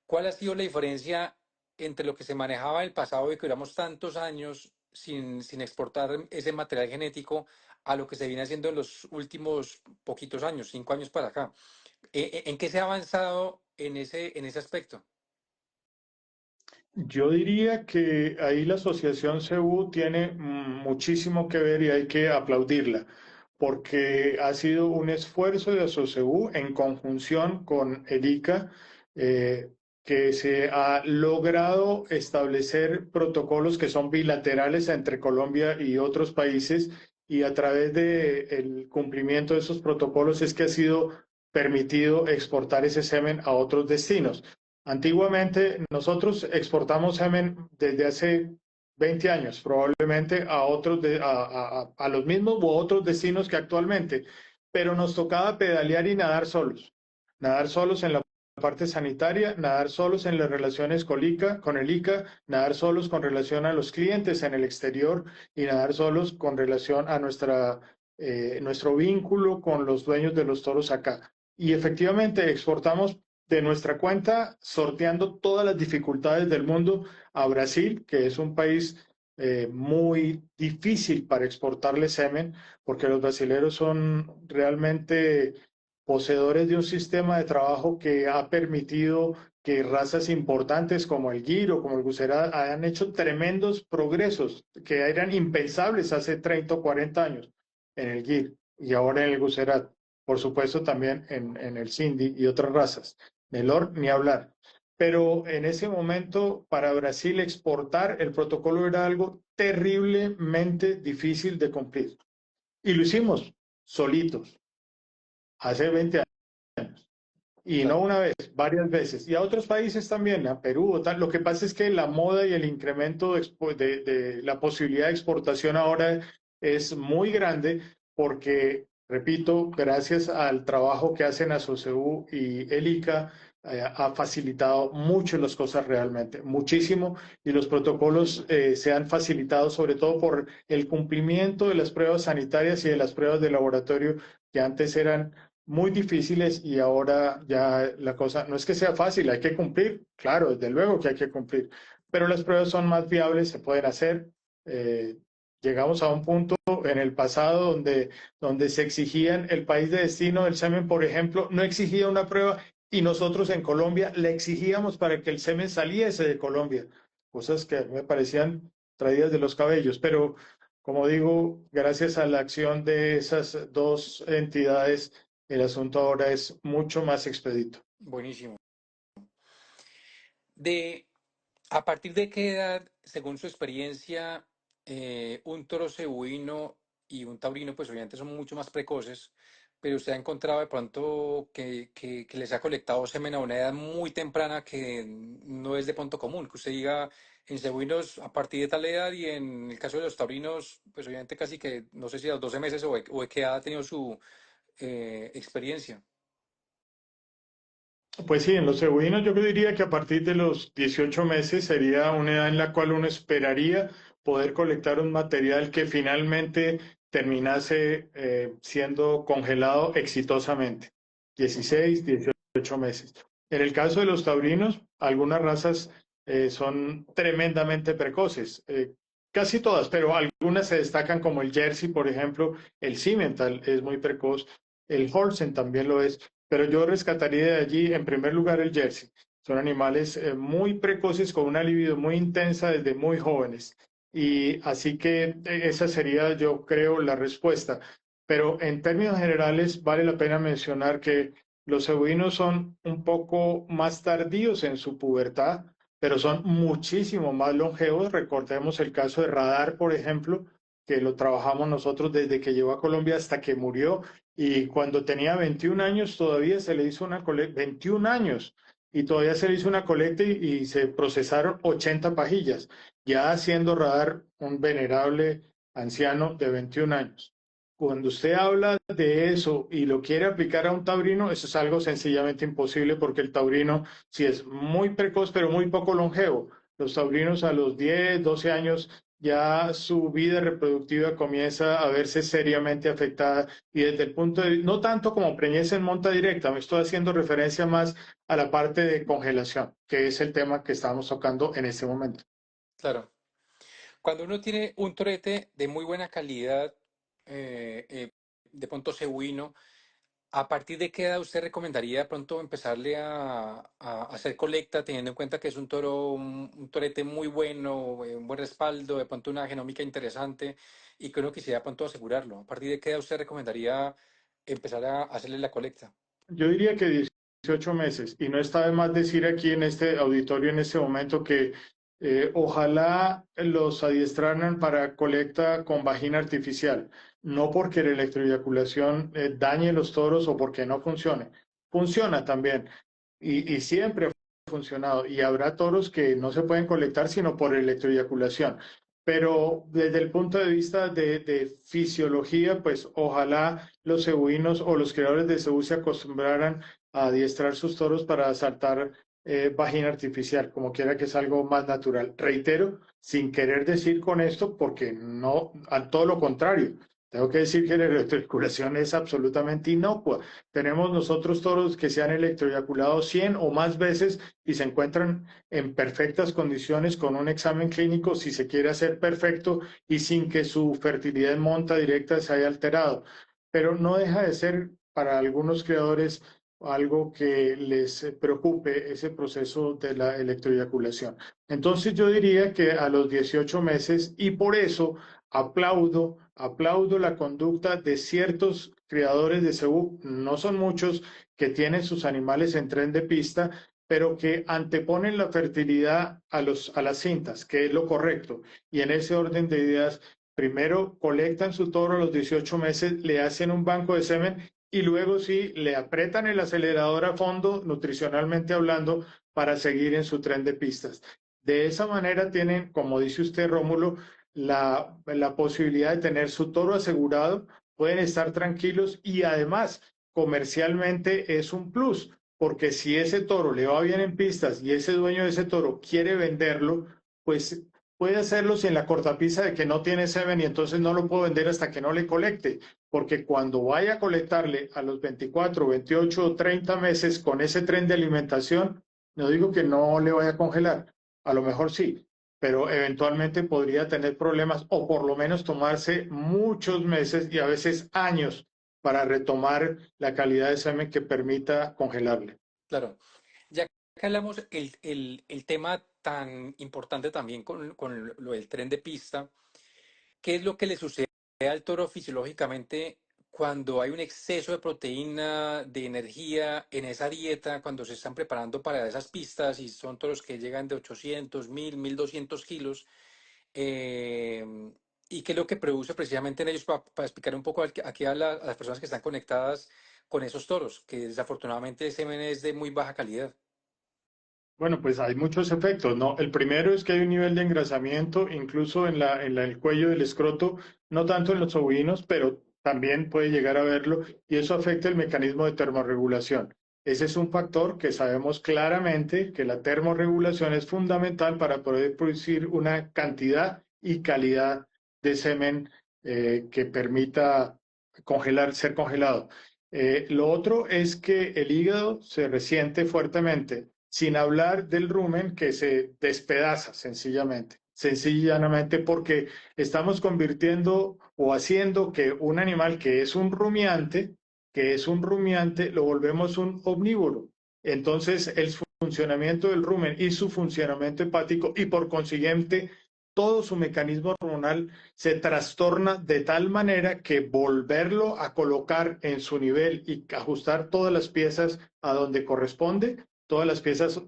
¿cuál ha sido la diferencia entre lo que se manejaba en el pasado y que duramos tantos años sin exportar ese material genético a lo que se viene haciendo en los últimos poquitos años, 5 años para acá? ¿En qué se ha avanzado en ese aspecto? Yo diría que ahí la asociación CEU tiene muchísimo que ver y hay que aplaudirla, porque ha sido un esfuerzo de ASOCEU en conjunción con el ICA, eh, que se ha logrado establecer protocolos que son bilaterales entre Colombia y otros países, y a través del cumplimiento de esos protocolos es que ha sido permitido exportar ese semen a otros destinos. Antiguamente nosotros exportamos semen desde hace 20 años, probablemente a otros a los mismos u otros destinos que actualmente, pero nos tocaba pedalear y nadar solos en la parte sanitaria, nadar solos en las relaciones con el ICA, nadar solos con relación a los clientes en el exterior y nadar solos con relación a nuestro vínculo con los dueños de los toros acá. Y efectivamente exportamos de nuestra cuenta, sorteando todas las dificultades del mundo a Brasil, que es un país muy difícil para exportarle semen, porque los brasileños son realmente poseedores de un sistema de trabajo que ha permitido que razas importantes como el Gir o como el Gusera hayan hecho tremendos progresos que eran impensables hace 30 o 40 años en el Gir y ahora en el Guserat. Por supuesto también en el Sindhi y otras razas. Nelor, ni hablar. Pero en ese momento, para Brasil exportar el protocolo era algo terriblemente difícil de cumplir. Y lo hicimos solitos, hace 20 años. Y no Claro. una vez, varias veces. Y a otros países también, a Perú o tal. Lo que pasa es que la moda y el incremento de la posibilidad de exportación ahora es muy grande porque, repito, gracias al trabajo que hacen ASOCEU y el ICA, ha facilitado mucho las cosas realmente, muchísimo. Y los protocolos se han facilitado sobre todo por el cumplimiento de las pruebas sanitarias y de las pruebas de laboratorio que antes eran muy difíciles y ahora ya la cosa no es que sea fácil, hay que cumplir, claro, desde luego que hay que cumplir, pero las pruebas son más viables, se pueden hacer. Eh, Llegamos a un punto en el pasado donde se exigían el país de destino del semen, por ejemplo, no exigía una prueba y nosotros en Colombia le exigíamos para que el semen saliese de Colombia, cosas que me parecían traídas de los cabellos, pero como digo, gracias a la acción de esas dos entidades, el asunto ahora es mucho más expedito. Buenísimo. De, ¿A partir de qué edad, según su experiencia, un toro cebuino y un taurino, pues obviamente son mucho más precoces, pero usted ha encontrado de pronto que les ha colectado semen a una edad muy temprana que no es de pronto común, que usted diga en cebuinos a partir de tal edad y en el caso de los taurinos, pues obviamente casi que no sé si a los 12 meses o de qué edad ha tenido su experiencia. Pues sí, en los cebuinos yo diría que a partir de los 18 meses sería una edad en la cual uno esperaría poder colectar un material que finalmente terminase siendo congelado exitosamente. Ujú. 16, 18 meses. En el caso de los taurinos, algunas razas son tremendamente precoces, casi todas, pero algunas se destacan como el Jersey, por ejemplo, el Simmental es muy precoz, el Holstein también lo es, pero yo rescataría de allí en primer lugar el Jersey. Son animales muy precoces con una libido muy intensa desde muy jóvenes. Y así que esa sería, yo creo, la respuesta. Pero en términos generales, vale la pena mencionar que los cebuinos son un poco más tardíos en su pubertad, pero son muchísimo más longevos. Recordemos el caso de Radar, por ejemplo, que lo trabajamos nosotros desde que llegó a Colombia hasta que murió y cuando tenía 21 años todavía se le hizo una colecta, 21 años, y todavía se le hizo una colecta y se procesaron 80 pajillas, ya haciendo Radar un venerable anciano de 21 años. Cuando usted habla de eso y lo quiere aplicar a un taurino, eso es algo sencillamente imposible porque el taurino sí es muy precoz, pero muy poco longevo. Los taurinos a los 10, 12 años ya su vida reproductiva comienza a verse seriamente afectada y desde el punto de vista, no tanto como preñez en monta directa, me estoy haciendo referencia más a la parte de congelación, que es el tema que estamos tocando en este momento. Claro. Cuando uno tiene un torete de muy buena calidad, de pronto cebuino, ¿a partir de qué edad usted recomendaría de pronto empezarle a hacer colecta, teniendo en cuenta que es un toro, un torete muy bueno, un buen respaldo, de pronto una genómica interesante y que uno quisiera de pronto asegurarlo? ¿A partir de qué edad usted recomendaría empezar a hacerle la colecta? Yo diría que 18 meses, y no está de más decir aquí en este auditorio en este momento que ojalá los adiestraran para colecta con vagina artificial, no porque la electroeyaculación dañe los toros o porque no funcione. Funciona también, y siempre ha funcionado, y habrá toros que no se pueden colectar sino por electroeyaculación. Pero desde el punto de vista de fisiología, pues ojalá los cebuinos o los criadores de cebú se acostumbraran a adiestrar sus toros para saltar vagina artificial, como quiera que es algo más natural. Reitero, sin querer decir con esto, porque no, a todo lo contrario. Tengo que decir que la electroeyaculación es absolutamente inocua. Tenemos nosotros toros que se han electroeyaculado 100 o más veces y se encuentran en perfectas condiciones con un examen clínico, si se quiere hacer perfecto y sin que su fertilidad en monta directa se haya alterado. Pero no deja de ser para algunos creadores algo que les preocupe ese proceso de la electroeyaculación. Entonces yo diría que a los 18 meses, y por eso aplaudo la conducta de ciertos criadores de cebú, no son muchos, que tienen sus animales en tren de pista, pero que anteponen la fertilidad a las cintas, que es lo correcto. Y en ese orden de ideas, primero colectan su toro a los 18 meses, le hacen un banco de semen y luego sí le aprietan el acelerador a fondo, nutricionalmente hablando, para seguir en su tren de pistas. De esa manera tienen, como dice usted, Rómulo, la posibilidad de tener su toro asegurado, pueden estar tranquilos y además comercialmente es un plus, porque si ese toro le va bien en pistas y ese dueño de ese toro quiere venderlo, pues puede hacerlo sin la cortapisa de que no tiene semen y entonces no lo puedo vender hasta que no le colecte, porque cuando vaya a colectarle a los 24, 28 o 30 meses con ese tren de alimentación, no digo que no le vaya a congelar, a lo mejor sí, pero eventualmente podría tener problemas o por lo menos tomarse muchos meses y a veces años para retomar la calidad de semen que permita congelarle. Claro. Ya que hablamos el tema tan importante también con lo del tren de pista, ¿qué es lo que le sucede al toro fisiológicamente cuando hay un exceso de proteína, de energía en esa dieta, cuando se están preparando para esas pistas y son toros que llegan de 800, 1000, 1200 kilos? eh, y qué es lo que produce precisamente en ellos para explicar un poco aquí a las personas que están conectadas con esos toros, que desafortunadamente el semen es de muy baja calidad. Bueno, pues hay muchos efectos, ¿no? El primero es que hay un nivel de engrasamiento, incluso el cuello del escroto, no tanto en los ovinos, pero también puede llegar a verlo, y eso afecta el mecanismo de termorregulación. Ese es un factor que sabemos claramente que la termorregulación es fundamental para poder producir una cantidad y calidad de semen que permita ser congelado. Lo otro es que el hígado se resiente fuertemente, sin hablar del rumen que se despedaza sencillamente porque estamos convirtiendo o haciendo que un animal que es un rumiante, lo volvemos un omnívoro. Entonces, el funcionamiento del rumen y su funcionamiento hepático y por consiguiente todo su mecanismo hormonal se trastorna de tal manera que volverlo a colocar en su nivel y ajustar todas las piezas a donde corresponde, todas las piezas,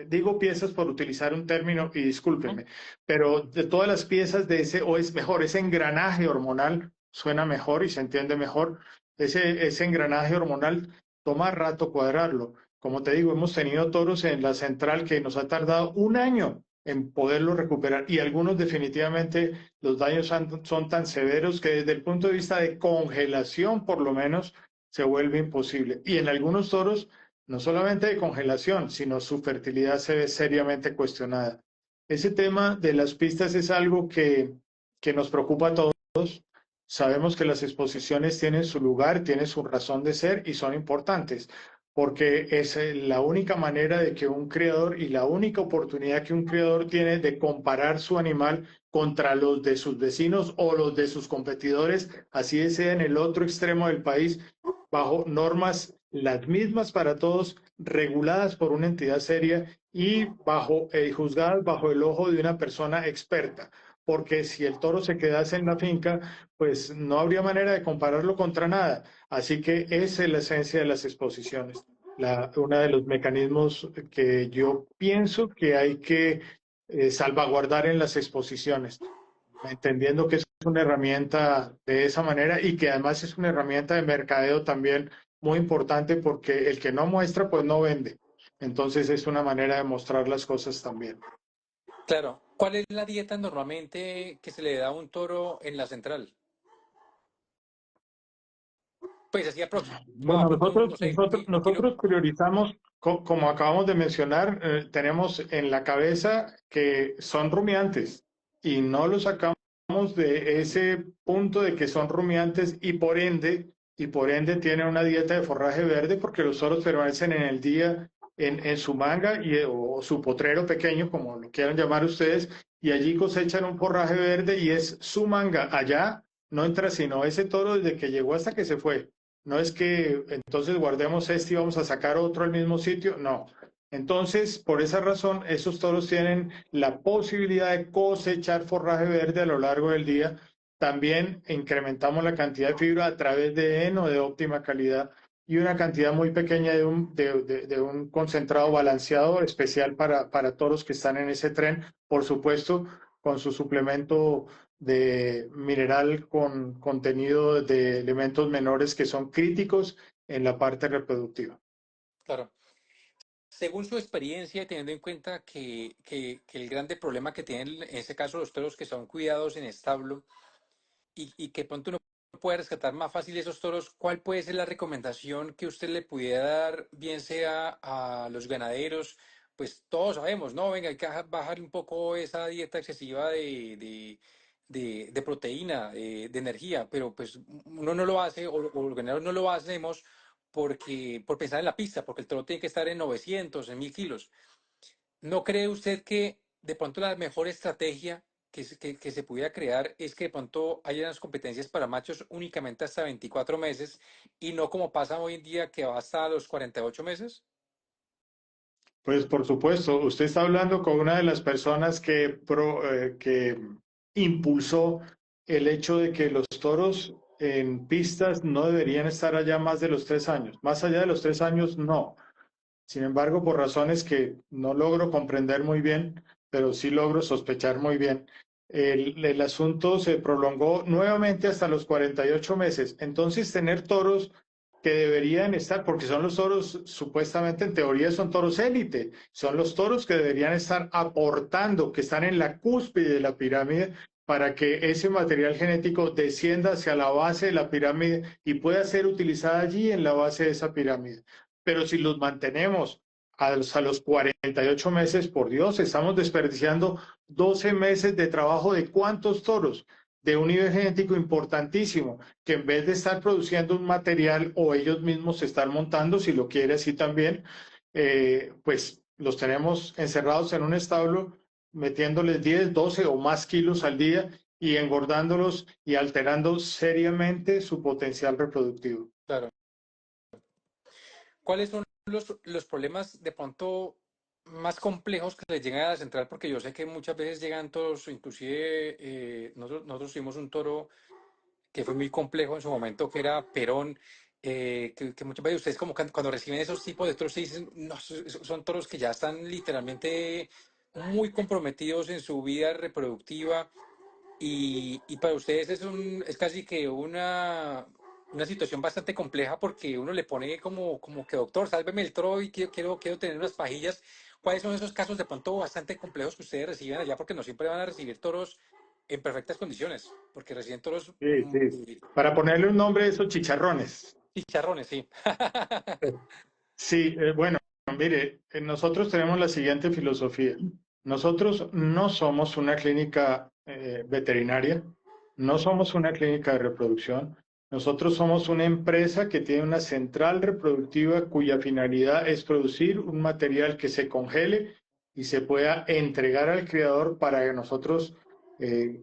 digo piezas por utilizar un término y Ujú. discúlpenme, pero de todas las piezas de ese, o es mejor, ese engranaje hormonal suena mejor y se entiende mejor, ese engranaje hormonal toma rato cuadrarlo. Como te digo, hemos tenido toros en la central que nos ha tardado un año en poderlo recuperar y algunos definitivamente los daños son tan severos que desde el punto de vista de congelación por lo menos se vuelve imposible. Y en algunos toros no solamente de congelación, sino su fertilidad se ve seriamente cuestionada. Ese tema de las pistas es algo que nos preocupa a todos. Sabemos que las exposiciones tienen su lugar, tienen su razón de ser y son importantes, porque es la única manera de que un criador y la única oportunidad que un criador tiene de comparar su animal contra los de sus vecinos o los de sus competidores, así sea en el otro extremo del país, bajo normas las mismas para todos, reguladas por una entidad seria y juzgadas bajo el ojo de una persona experta. Porque si el toro se quedase en la finca, pues no habría manera de compararlo contra nada. Así que esa es la esencia de las exposiciones. Uno de los mecanismos que yo pienso que hay que salvaguardar en las exposiciones, entendiendo que es una herramienta de esa manera y que además es una herramienta de mercadeo también muy importante porque el que no muestra, pues no vende. Entonces es una manera de mostrar las cosas también. Claro. ¿Cuál es la dieta normalmente que se le da a un toro en la central? Pues así aproximado, Bueno, pronto, no sé, un kilo. nosotros priorizamos, como acabamos de mencionar, tenemos en la cabeza que son rumiantes y no los sacamos de ese punto de que son rumiantes y por ende tienen una dieta de forraje verde porque los toros permanecen en el día en su manga o su potrero pequeño, como lo quieran llamar ustedes, y allí cosechan un forraje verde y es su manga. Allá no entra sino ese toro desde que llegó hasta que se fue. No es que entonces guardemos este y vamos a sacar otro al mismo sitio, no. Entonces, por esa razón, esos toros tienen la posibilidad de cosechar forraje verde a lo largo del día. También incrementamos la cantidad de fibra a través de heno de óptima calidad y una cantidad muy pequeña de un concentrado balanceado especial para toros que están en ese tren, por supuesto, con su suplemento de mineral con contenido de elementos menores que son críticos en la parte reproductiva. Claro. Según su experiencia, y teniendo en cuenta que el grande problema que tienen en este caso los toros que son cuidados en establo y que pronto uno puede rescatar más fácil esos toros, ¿cuál puede ser la recomendación que usted le pudiera dar, bien sea a los ganaderos? Pues todos sabemos, ¿no? Venga, hay que bajar un poco esa dieta excesiva de proteína, de energía, pero pues uno no lo hace, o los ganaderos no lo hacemos por pensar en la pista, porque el toro tiene que estar en 900, en 1000 kilos. ¿No cree usted que de pronto la mejor estrategia que se pudiera crear es que de pronto haya unas competencias para machos únicamente hasta 24 meses y no como pasa hoy en día que va hasta los 48 meses? Pues por supuesto, usted está hablando con una de las personas que impulsó el hecho de que los toros en pistas no deberían estar allá más de los 3 años. Más allá de los 3 años, no. Sin embargo, por razones que no logro comprender muy bien, pero sí logro sospechar muy bien, el asunto se prolongó nuevamente hasta los 48 meses. Entonces, tener toros que deberían estar, porque son los toros, supuestamente en teoría son toros élite, son los toros que deberían estar aportando, que están en la cúspide de la pirámide para que ese material genético descienda hacia la base de la pirámide y pueda ser utilizada allí en la base de esa pirámide. Pero si los mantenemos a los 48 meses, por Dios, estamos desperdiciando 12 meses de trabajo de cuántos toros, de un nivel genético importantísimo, que en vez de estar produciendo un material o ellos mismos se están montando, si lo quiere así también, pues los tenemos encerrados en un establo, metiéndoles 10, 12 o más kilos al día y engordándolos y alterando seriamente su potencial reproductivo. Claro. ¿Cuáles son los problemas de pronto más complejos que les llegan a la central? Porque yo sé que muchas veces llegan toros, inclusive nosotros tuvimos un toro que fue muy complejo en su momento, que era Perón, que muchas veces ustedes como cuando reciben esos tipos de toros, se dicen, no, son toros que ya están literalmente muy comprometidos en su vida reproductiva y para ustedes es casi que una situación bastante compleja porque uno le pone como que doctor, sálveme el toro y quiero tener unas pajillas. ¿Cuáles son esos casos de pronto bastante complejos que ustedes reciben allá? Porque no siempre van a recibir toros en perfectas condiciones, porque reciben toros Sí, sí. Para ponerle un nombre a esos chicharrones. chicharrones, sí. Sí, bueno, mire, nosotros tenemos la siguiente filosofía. Nosotros no somos una clínica veterinaria, no somos una clínica de reproducción. Nosotros somos una empresa que tiene una central reproductiva cuya finalidad es producir un material que se congele y se pueda entregar al criador para que nosotros eh,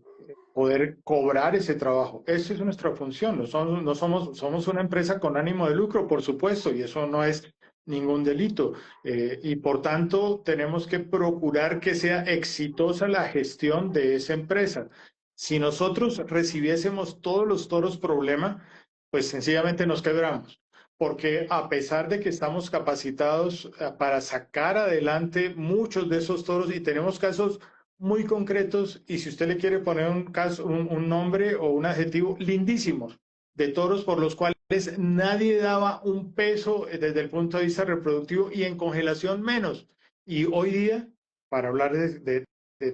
poder cobrar ese trabajo. Esa es nuestra función. Somos una empresa con ánimo de lucro, por supuesto, y eso no es ningún delito. Y por tanto, tenemos que procurar que sea exitosa la gestión de esa empresa. Si nosotros recibiésemos todos los toros problema, pues sencillamente nos quebramos. Porque a pesar de que estamos capacitados para sacar adelante muchos de esos toros y tenemos casos muy concretos, y si usted le quiere poner un caso, un nombre o un adjetivo, lindísimos, de toros por los cuales nadie daba un peso desde el punto de vista reproductivo y en congelación menos. Y hoy día, para hablar de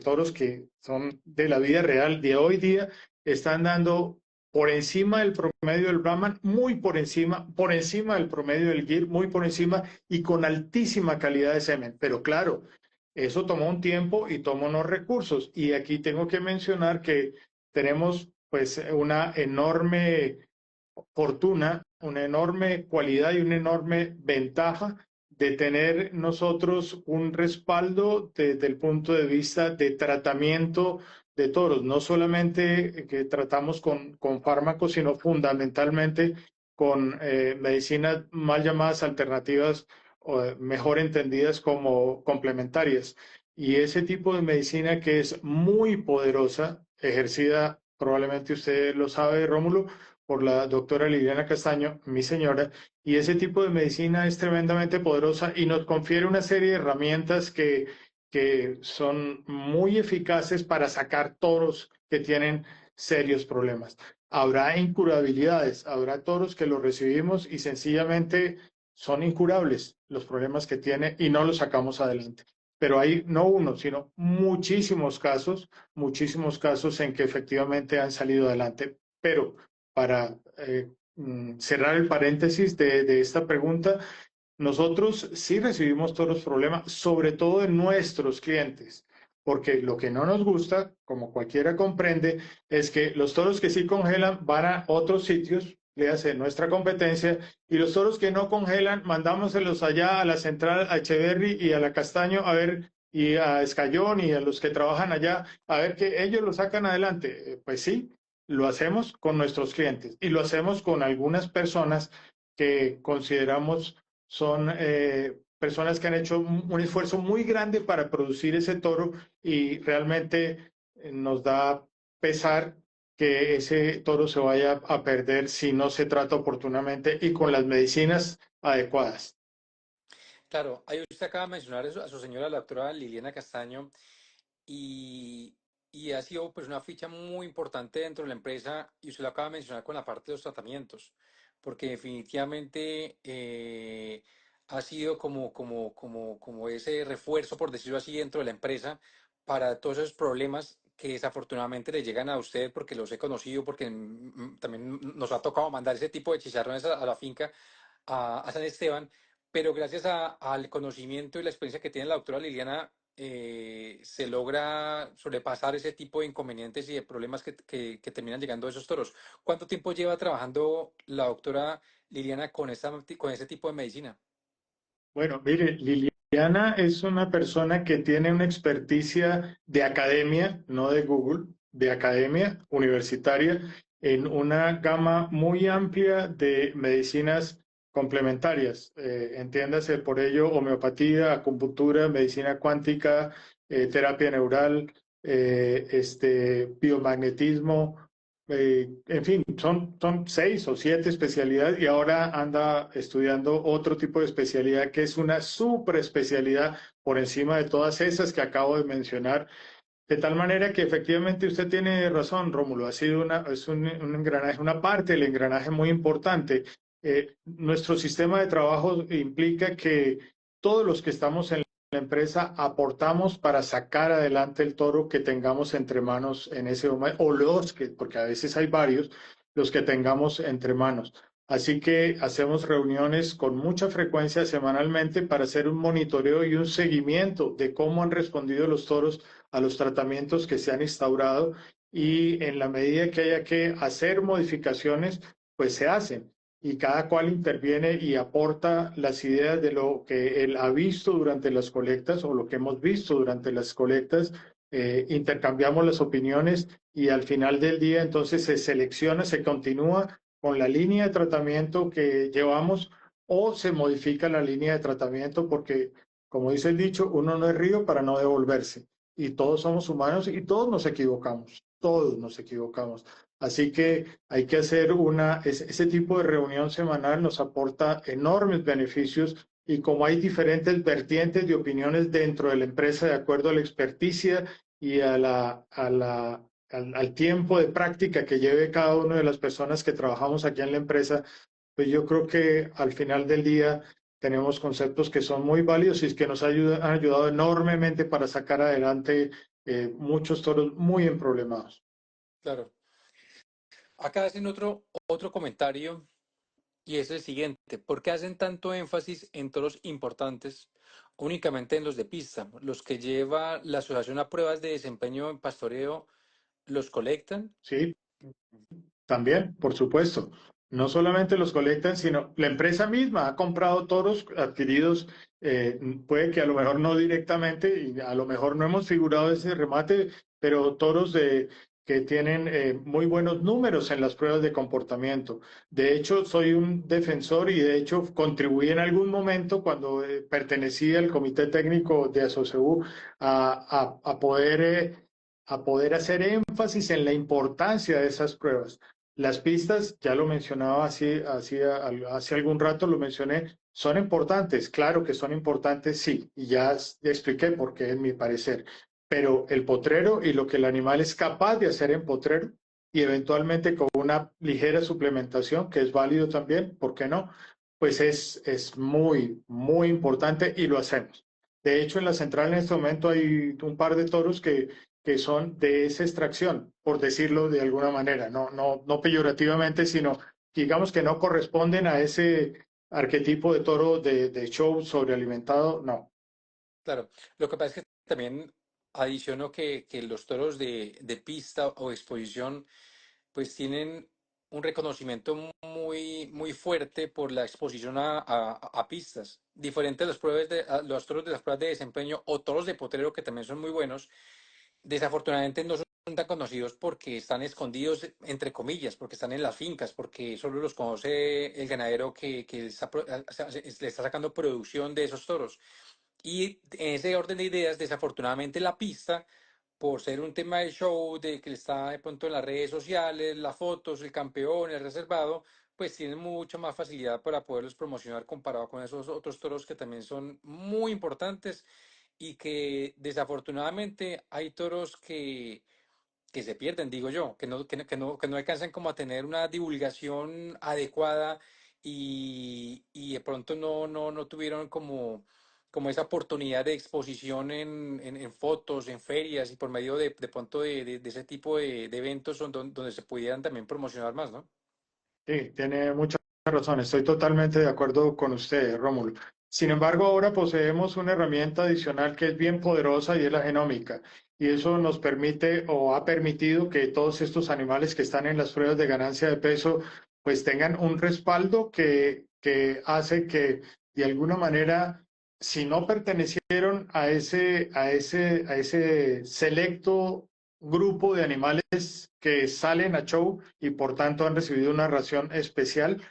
toros que son de la vida real, de hoy día, están dando por encima del promedio del Brahman, muy por encima del promedio del Gir, muy por encima y con altísima calidad de semen. Pero claro, eso tomó un tiempo y tomó unos recursos. Y aquí tengo que mencionar que tenemos pues una enorme fortuna, una enorme cualidad y una enorme ventaja de tener nosotros un respaldo desde el punto de vista de tratamiento de toros, no solamente que tratamos con fármacos, sino fundamentalmente con medicinas mal llamadas alternativas o mejor entendidas como complementarias. Y ese tipo de medicina que es muy poderosa, ejercida, probablemente usted lo sabe, Rómulo, por la doctora Liliana Castaño, mi señora, y ese tipo de medicina es tremendamente poderosa y nos confiere una serie de herramientas que son muy eficaces para sacar toros que tienen serios problemas. Habrá incurabilidades, habrá toros que los recibimos y sencillamente son incurables los problemas que tiene y no los sacamos adelante. Pero hay no uno, sino muchísimos casos en que efectivamente han salido adelante. Pero para cerrar el paréntesis de esta pregunta, nosotros sí recibimos todos los problemas, sobre todo de nuestros clientes, porque lo que no nos gusta, como cualquiera comprende, es que los toros que sí congelan van a otros sitios, le hace nuestra competencia, y los toros que no congelan, mandámoselos allá a la central, a Echeverry y a la Castaño, a ver, y a Escayón y a los que trabajan allá, a ver que ellos lo sacan adelante. Pues sí, lo hacemos con nuestros clientes y lo hacemos con algunas personas que consideramos son personas que han hecho un esfuerzo muy grande para producir ese toro y realmente nos da pesar que ese toro se vaya a perder si no se trata oportunamente y con las medicinas adecuadas. Claro, ahí usted acaba de mencionar eso a su señora, la doctora Liliana Castaño, y, y ha sido pues una ficha muy importante dentro de la empresa y usted lo acaba de mencionar con la parte de los tratamientos, porque definitivamente ha sido como ese refuerzo, por decirlo así, dentro de la empresa para todos esos problemas que desafortunadamente le llegan a usted, porque los he conocido, porque también nos ha tocado mandar ese tipo de chicharrones a la finca, a San Esteban, pero gracias al conocimiento y la experiencia que tiene la doctora Liliana, se logra sobrepasar ese tipo de inconvenientes y de problemas que terminan llegando a esos toros. ¿Cuánto tiempo lleva trabajando la doctora Liliana con ese tipo de medicina? Bueno, mire, Liliana es una persona que tiene una experticia de academia, no de Google, de academia universitaria, en una gama muy amplia de medicinas complementarias. Entiéndase por ello homeopatía, acupuntura, medicina cuántica, terapia neural, biomagnetismo, en fin, son 6 o 7 especialidades y ahora anda estudiando otro tipo de especialidad que es una super especialidad por encima de todas esas que acabo de mencionar. De tal manera que efectivamente usted tiene razón, Rómulo, ha sido un engranaje, una parte del engranaje muy importante. Nuestro sistema de trabajo implica que todos los que estamos en la empresa aportamos para sacar adelante el toro que tengamos entre manos en ese momento, o los que, porque a veces hay varios, los que tengamos entre manos. Así que hacemos reuniones con mucha frecuencia semanalmente para hacer un monitoreo y un seguimiento de cómo han respondido los toros a los tratamientos que se han instaurado y en la medida que haya que hacer modificaciones, pues se hacen y cada cual interviene y aporta las ideas de lo que él ha visto durante las colectas o lo que hemos visto durante las colectas. Intercambiamos las opiniones y al final del día entonces se selecciona, se continúa con la línea de tratamiento que llevamos o se modifica la línea de tratamiento porque, como dice el dicho, uno no es río para no devolverse y todos somos humanos y todos nos equivocamos. Así que hay que hacer ese tipo de reunión semanal nos aporta enormes beneficios y como hay diferentes vertientes de opiniones dentro de la empresa de acuerdo a la experticia y al tiempo de práctica que lleve cada una de las personas que trabajamos aquí en la empresa, pues yo creo que al final del día tenemos conceptos que son muy válidos y que han ayudado enormemente para sacar adelante muchos toros muy emproblemados. Claro. Acá hacen otro comentario y es el siguiente. ¿Por qué hacen tanto énfasis en toros importantes únicamente en los de pista? Los que lleva la asociación a pruebas de desempeño en pastoreo, ¿los colectan? Sí, también, por supuesto. No solamente los colectan, sino la empresa misma ha comprado toros adquiridos, puede que a lo mejor no directamente y a lo mejor no hemos figurado ese remate, pero que tienen muy buenos números en las pruebas de comportamiento. De hecho, soy un defensor y de hecho contribuí en algún momento cuando pertenecía al comité técnico de ASOCEU a poder hacer énfasis en la importancia de esas pruebas. Las pistas, ya lo mencionaba hace algún rato, lo mencioné, son importantes, claro que son importantes, sí, y ya expliqué por qué en mi parecer, pero el potrero y lo que el animal es capaz de hacer en potrero y eventualmente con una ligera suplementación, que es válido también, ¿por qué no? Pues es muy, muy importante y lo hacemos. De hecho, en la central en este momento hay un par de toros que son de esa extracción, por decirlo de alguna manera, no peyorativamente, sino digamos que no corresponden a ese arquetipo de toro de show sobrealimentado, no. Claro. Lo que pasa es que también adiciono que los toros de pista o exposición pues tienen un reconocimiento muy fuerte por la exposición a pistas. Diferente a los toros de las pruebas de desempeño o toros de potrero que también son muy buenos, desafortunadamente no son tan conocidos porque están escondidos, entre comillas, porque están en las fincas, porque solo los conoce el ganadero que le está sacando producción de esos toros. Y en ese orden de ideas, desafortunadamente la pista, por ser un tema de show, de que está de pronto en las redes sociales, las fotos, el campeón, el reservado, pues tienen mucha más facilidad para poderlos promocionar comparado con esos otros toros que también son muy importantes y que desafortunadamente hay toros que que se pierden, digo yo, que no alcanzan como a tener una divulgación adecuada y de pronto no tuvieron como esa oportunidad de exposición en fotos, en ferias y por medio de pronto de ese tipo de eventos donde se pudieran también promocionar más, ¿no? Sí, tiene mucha razón. Estoy totalmente de acuerdo con usted, Rómulo. Sin embargo, ahora poseemos una herramienta adicional que es bien poderosa y es la genómica. Y eso nos permite o ha permitido que todos estos animales que están en las pruebas de ganancia de peso pues tengan un respaldo que hace que de alguna manera, si no pertenecieron a ese selecto grupo de animales que salen a show y por tanto han recibido una ración especial,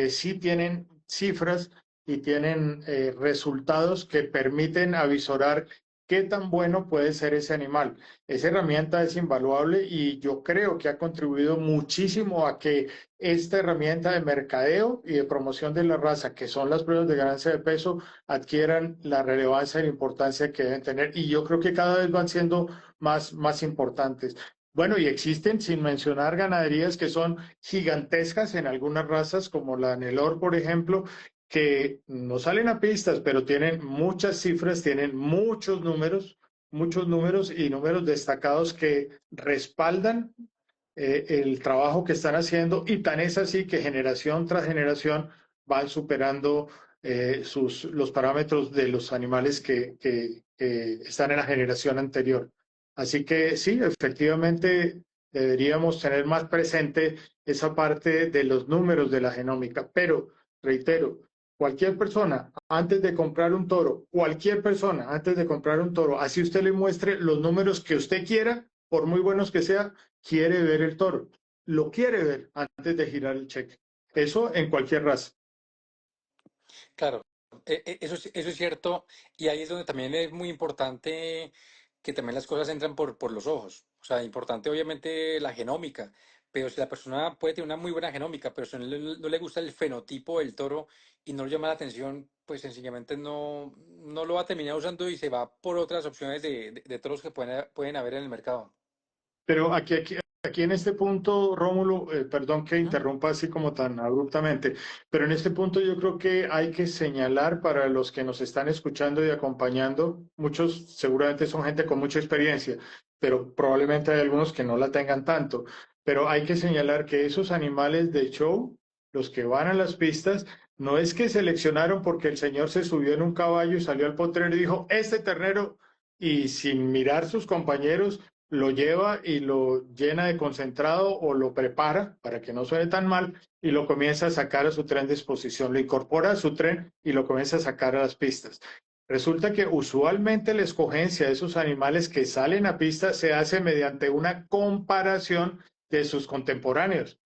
sí tienen cifras y tienen resultados que permiten avisorar qué tan bueno puede ser ese animal. Esa herramienta es invaluable y yo creo que ha contribuido muchísimo a que esta herramienta de mercadeo y de promoción de la raza, que son las pruebas de ganancia de peso, adquieran la relevancia y la importancia que deben tener. Y yo creo que cada vez van siendo más importantes. Bueno, y existen, sin mencionar ganaderías que son gigantescas en algunas razas, como la Nelor, por ejemplo, que no salen a pistas, pero tienen muchas cifras, tienen muchos números y números destacados que respaldan el trabajo que están haciendo y tan es así que generación tras generación van superando los parámetros de los animales que están en la generación anterior. Así que sí, efectivamente deberíamos tener más presente esa parte de los números de la genómica, pero reitero, cualquier persona antes de comprar un toro, cualquier persona antes de comprar un toro, así usted le muestre los números que usted quiera, por muy buenos que sea, quiere ver el toro, lo quiere ver antes de girar el cheque. Eso en cualquier raza. Claro, eso es cierto, y ahí es donde también es muy importante que también las cosas entran por los ojos. O sea, importante obviamente la genómica, pero si la persona puede tener una muy buena genómica, pero si no le gusta el fenotipo del toro y no le llama la atención, pues sencillamente no lo va a terminar usando y se va por otras opciones de toros que pueden haber en el mercado. Pero aquí en este punto, Rómulo, perdón que Ujú. interrumpa así como tan abruptamente, pero en este punto yo creo que hay que señalar para los que nos están escuchando y acompañando, muchos seguramente son gente con mucha experiencia, pero probablemente hay algunos que no la tengan tanto, pero hay que señalar que esos animales de show, los que van a las pistas, no es que seleccionaron porque el señor se subió en un caballo y salió al potrero y dijo, este ternero, y sin mirar sus compañeros, lo lleva y lo llena de concentrado o lo prepara para que no suene tan mal y lo comienza a sacar a su tren de exposición, lo incorpora a su tren y lo comienza a sacar a las pistas. Resulta que usualmente la escogencia de esos animales que salen a pista se hace mediante una comparación de sus contemporáneos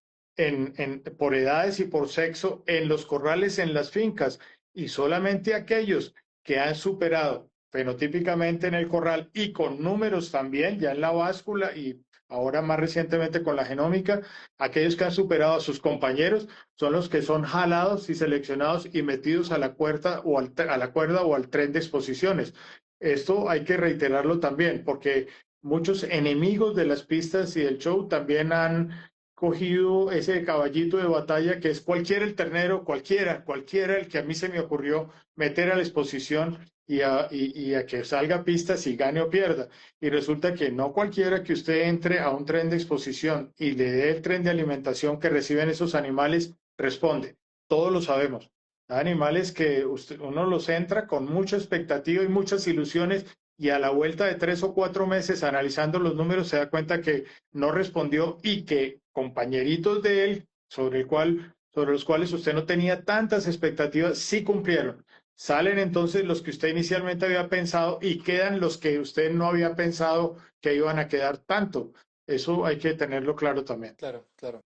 por edades y por sexo en los corrales, en las fincas, y solamente aquellos que han superado fenotípicamente en el corral y con números también, ya en la báscula y ahora más recientemente con la genómica, aquellos que han superado a sus compañeros son los que son jalados y seleccionados y metidos a la cuerda o al tren de exposiciones. Esto hay que reiterarlo también, porque muchos enemigos de las pistas y del show también han cogido ese caballito de batalla que es cualquiera el ternero, cualquiera el que a mí se me ocurrió meter a la exposición y a que salga pistas y gane o pierda. Y resulta que no cualquiera que usted entre a un tren de exposición y le dé el tren de alimentación que reciben esos animales, responde. Todos lo sabemos. Hay animales que uno los entra con mucha expectativa y muchas ilusiones y a la vuelta de 3 o 4 meses analizando los números se da cuenta que no respondió y que compañeritos de él sobre los cuales usted no tenía tantas expectativas, sí cumplieron. Salen entonces los que usted inicialmente había pensado y quedan los que usted no había pensado que iban a quedar tanto. Eso hay que tenerlo claro también. Claro, claro.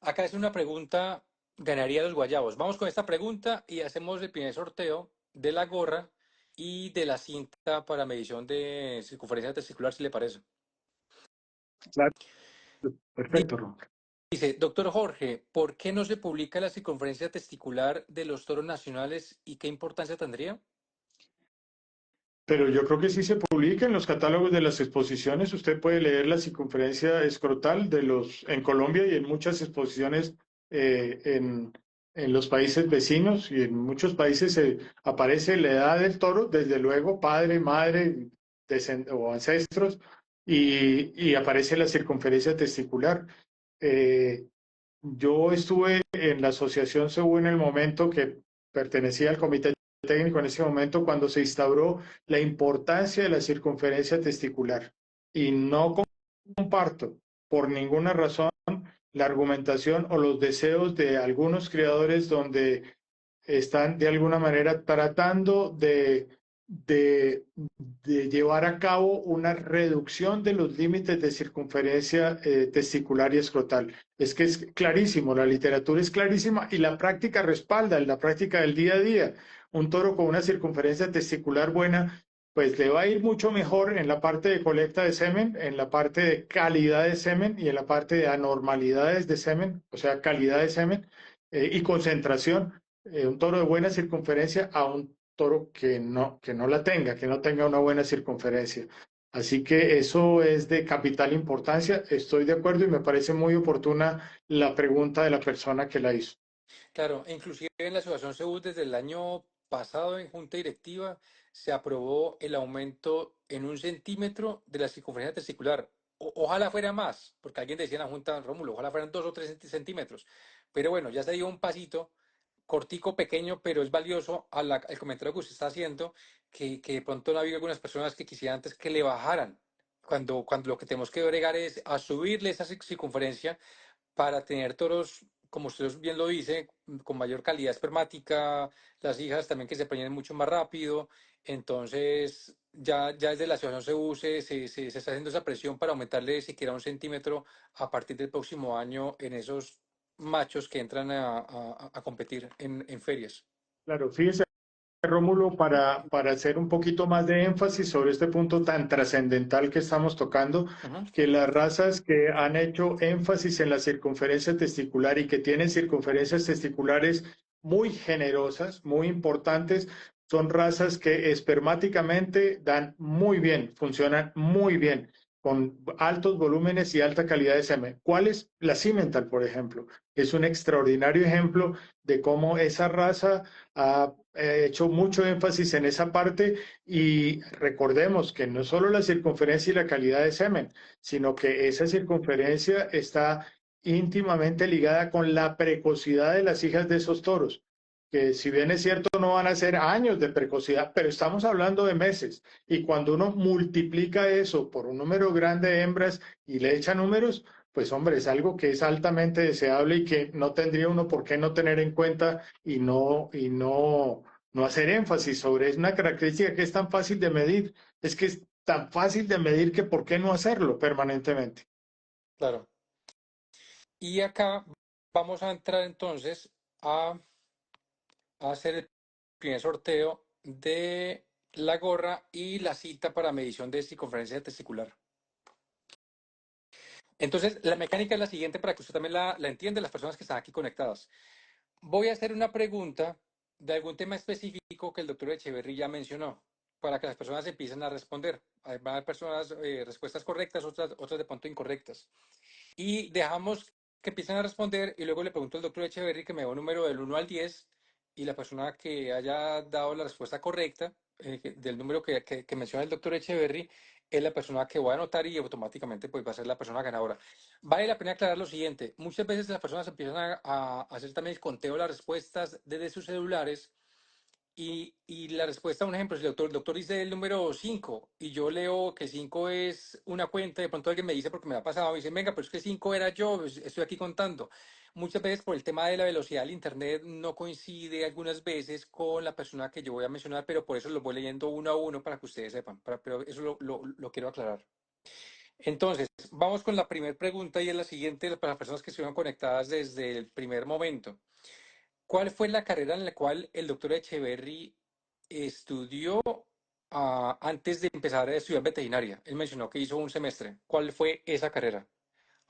Acá es una pregunta, ganaría los guayabos. Vamos con esta pregunta y hacemos el primer sorteo de la gorra y de la cinta para medición de circunferencia testicular, si le parece. Claro, perfecto, Ron. Dice, doctor Jorge, ¿por qué no se publica la circunferencia testicular de los toros nacionales y qué importancia tendría? Pero yo creo que sí se publica en los catálogos de las exposiciones. Usted puede leer la circunferencia escrotal en Colombia y en muchas exposiciones en los países vecinos y en muchos países aparece la edad del toro, desde luego, padre, madre o ancestros, y aparece la circunferencia testicular. Eh, yo estuve en la Asociación CEU en el momento que pertenecía al comité técnico en ese momento cuando se instauró la importancia de la circunferencia testicular y no comparto por ninguna razón la argumentación o los deseos de algunos creadores donde están de alguna manera tratando de, de llevar a cabo una reducción de los límites de circunferencia testicular y escrotal. Es que es clarísimo, la literatura es clarísima y la práctica respalda, en la práctica del día a día. Un toro con una circunferencia testicular buena, pues le va a ir mucho mejor en la parte de colecta de semen, en la parte de calidad de semen y en la parte de anormalidades de semen, o sea, calidad de semen y concentración, un toro de buena circunferencia a un toro que no la tenga, que no tenga una buena circunferencia. Así que eso es de capital importancia. Estoy de acuerdo y me parece muy oportuna la pregunta de la persona que la hizo. Claro, e inclusive en la Asociación Seúl desde el año pasado en Junta Directiva se aprobó el aumento en 1 centímetro de la circunferencia testicular. Ojalá fuera más, porque alguien decía en la Junta, Rómulo, ojalá fueran 2 o 3 centímetros. Pero bueno, ya se dio un pasito cortico, pequeño, pero es valioso al comentario que usted está haciendo, que de pronto no había algunas personas que quisieran antes que le bajaran, cuando lo que tenemos que bregar es a subirle esa circunferencia para tener toros, como usted bien lo dice, con mayor calidad espermática, las hijas también que se preñen mucho más rápido. Entonces, ya desde la asociación se use, se está haciendo esa presión para aumentarle siquiera 1 centímetro a partir del próximo año en esos machos que entran a competir en ferias. Claro, fíjese, Rómulo, para hacer un poquito más de énfasis sobre este punto tan trascendental que estamos tocando, Ujú. que las razas que han hecho énfasis en la circunferencia testicular y que tienen circunferencias testiculares muy generosas, muy importantes, son razas que espermáticamente dan muy bien, funcionan muy bien, con altos volúmenes y alta calidad de semen. ¿Cuál es la Cimental, por ejemplo? Es un extraordinario ejemplo de cómo esa raza ha hecho mucho énfasis en esa parte y recordemos que no solo la circunferencia y la calidad de semen, sino que esa circunferencia está íntimamente ligada con la precocidad de las hijas de esos toros, que si bien es cierto no van a ser años de precocidad, pero estamos hablando de meses. Y cuando uno multiplica eso por un número grande de hembras y le echa números, pues hombre, es algo que es altamente deseable y que no tendría uno por qué no tener en cuenta no hacer énfasis sobre es una característica que es tan fácil de medir. Es que es tan fácil de medir que por qué no hacerlo permanentemente. Claro. Y acá vamos a entrar entonces a hacer el primer sorteo de la gorra y la cita para medición de circunferencia testicular. Entonces, la mecánica es la siguiente para que usted también la entienda, las personas que están aquí conectadas. Voy a hacer una pregunta de algún tema específico que el doctor Echeverry ya mencionó, para que las personas empiecen a responder. Va a haber personas, respuestas correctas, otras de pronto incorrectas. Y dejamos que empiecen a responder y luego le pregunto al doctor Echeverry que me dé un número del 1 al 10 y la persona que haya dado la respuesta correcta del número que menciona el doctor Echeverry es la persona que voy a anotar y automáticamente pues va a ser la persona ganadora. Vale la pena aclarar lo siguiente, muchas veces las personas empiezan a hacer también el conteo de las respuestas desde sus celulares y la respuesta, un ejemplo, si el doctor dice el número 5 y yo leo que 5 es una cuenta, de pronto alguien me dice porque me ha pasado, me dice, venga, pero es que 5 era yo, pues, estoy aquí contando. Muchas veces por el tema de la velocidad del internet no coincide algunas veces con la persona que yo voy a mencionar, pero por eso lo voy leyendo uno a uno para que ustedes sepan, pero eso lo quiero aclarar. Entonces, vamos con la primera pregunta y es la siguiente para las personas que estuvieron conectadas desde el primer momento. ¿Cuál fue la carrera en la cual el doctor Echeverry estudió antes de empezar a estudiar veterinaria? Él mencionó que hizo un semestre. ¿Cuál fue esa carrera?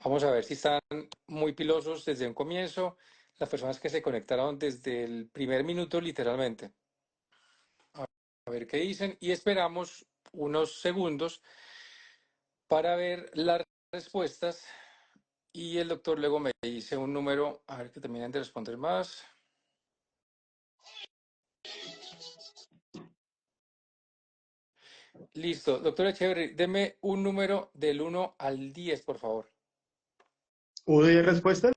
Vamos a ver si están muy pilosos desde un comienzo, las personas que se conectaron desde el primer minuto, literalmente. A ver qué dicen y esperamos unos segundos para ver las respuestas y el doctor luego me dice un número, a ver que terminen de responder más. Listo, doctor Echeverry, deme un número del 1 al 10, por favor. ¿Hubo 10 respuestas?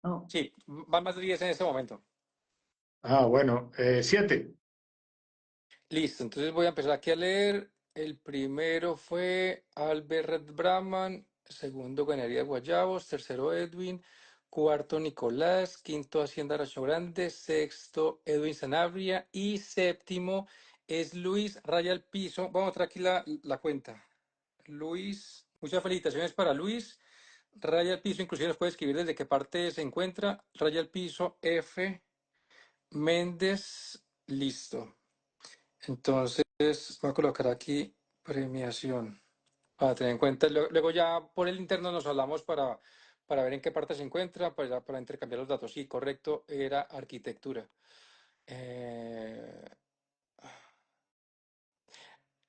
No. Sí, van más de 10 en este momento. Ah, bueno, 7. Listo, entonces voy a empezar aquí a leer. El primero fue Albert Brahman, segundo Ganaría Guayabos, tercero Edwin, cuarto Nicolás, quinto Hacienda Racho Grande, sexto Edwin Sanabria y séptimo es Luis Raya al Piso. Vamos a traer aquí la cuenta. Luis, muchas felicitaciones para Luis. Raya al Piso, inclusive nos puede escribir desde qué parte se encuentra. Raya al Piso F. Méndez, listo. Entonces, voy a colocar aquí premiación para tener en cuenta. Luego ya por el interno nos hablamos para ver en qué parte se encuentra, para intercambiar los datos. Sí, correcto, era arquitectura. Eh,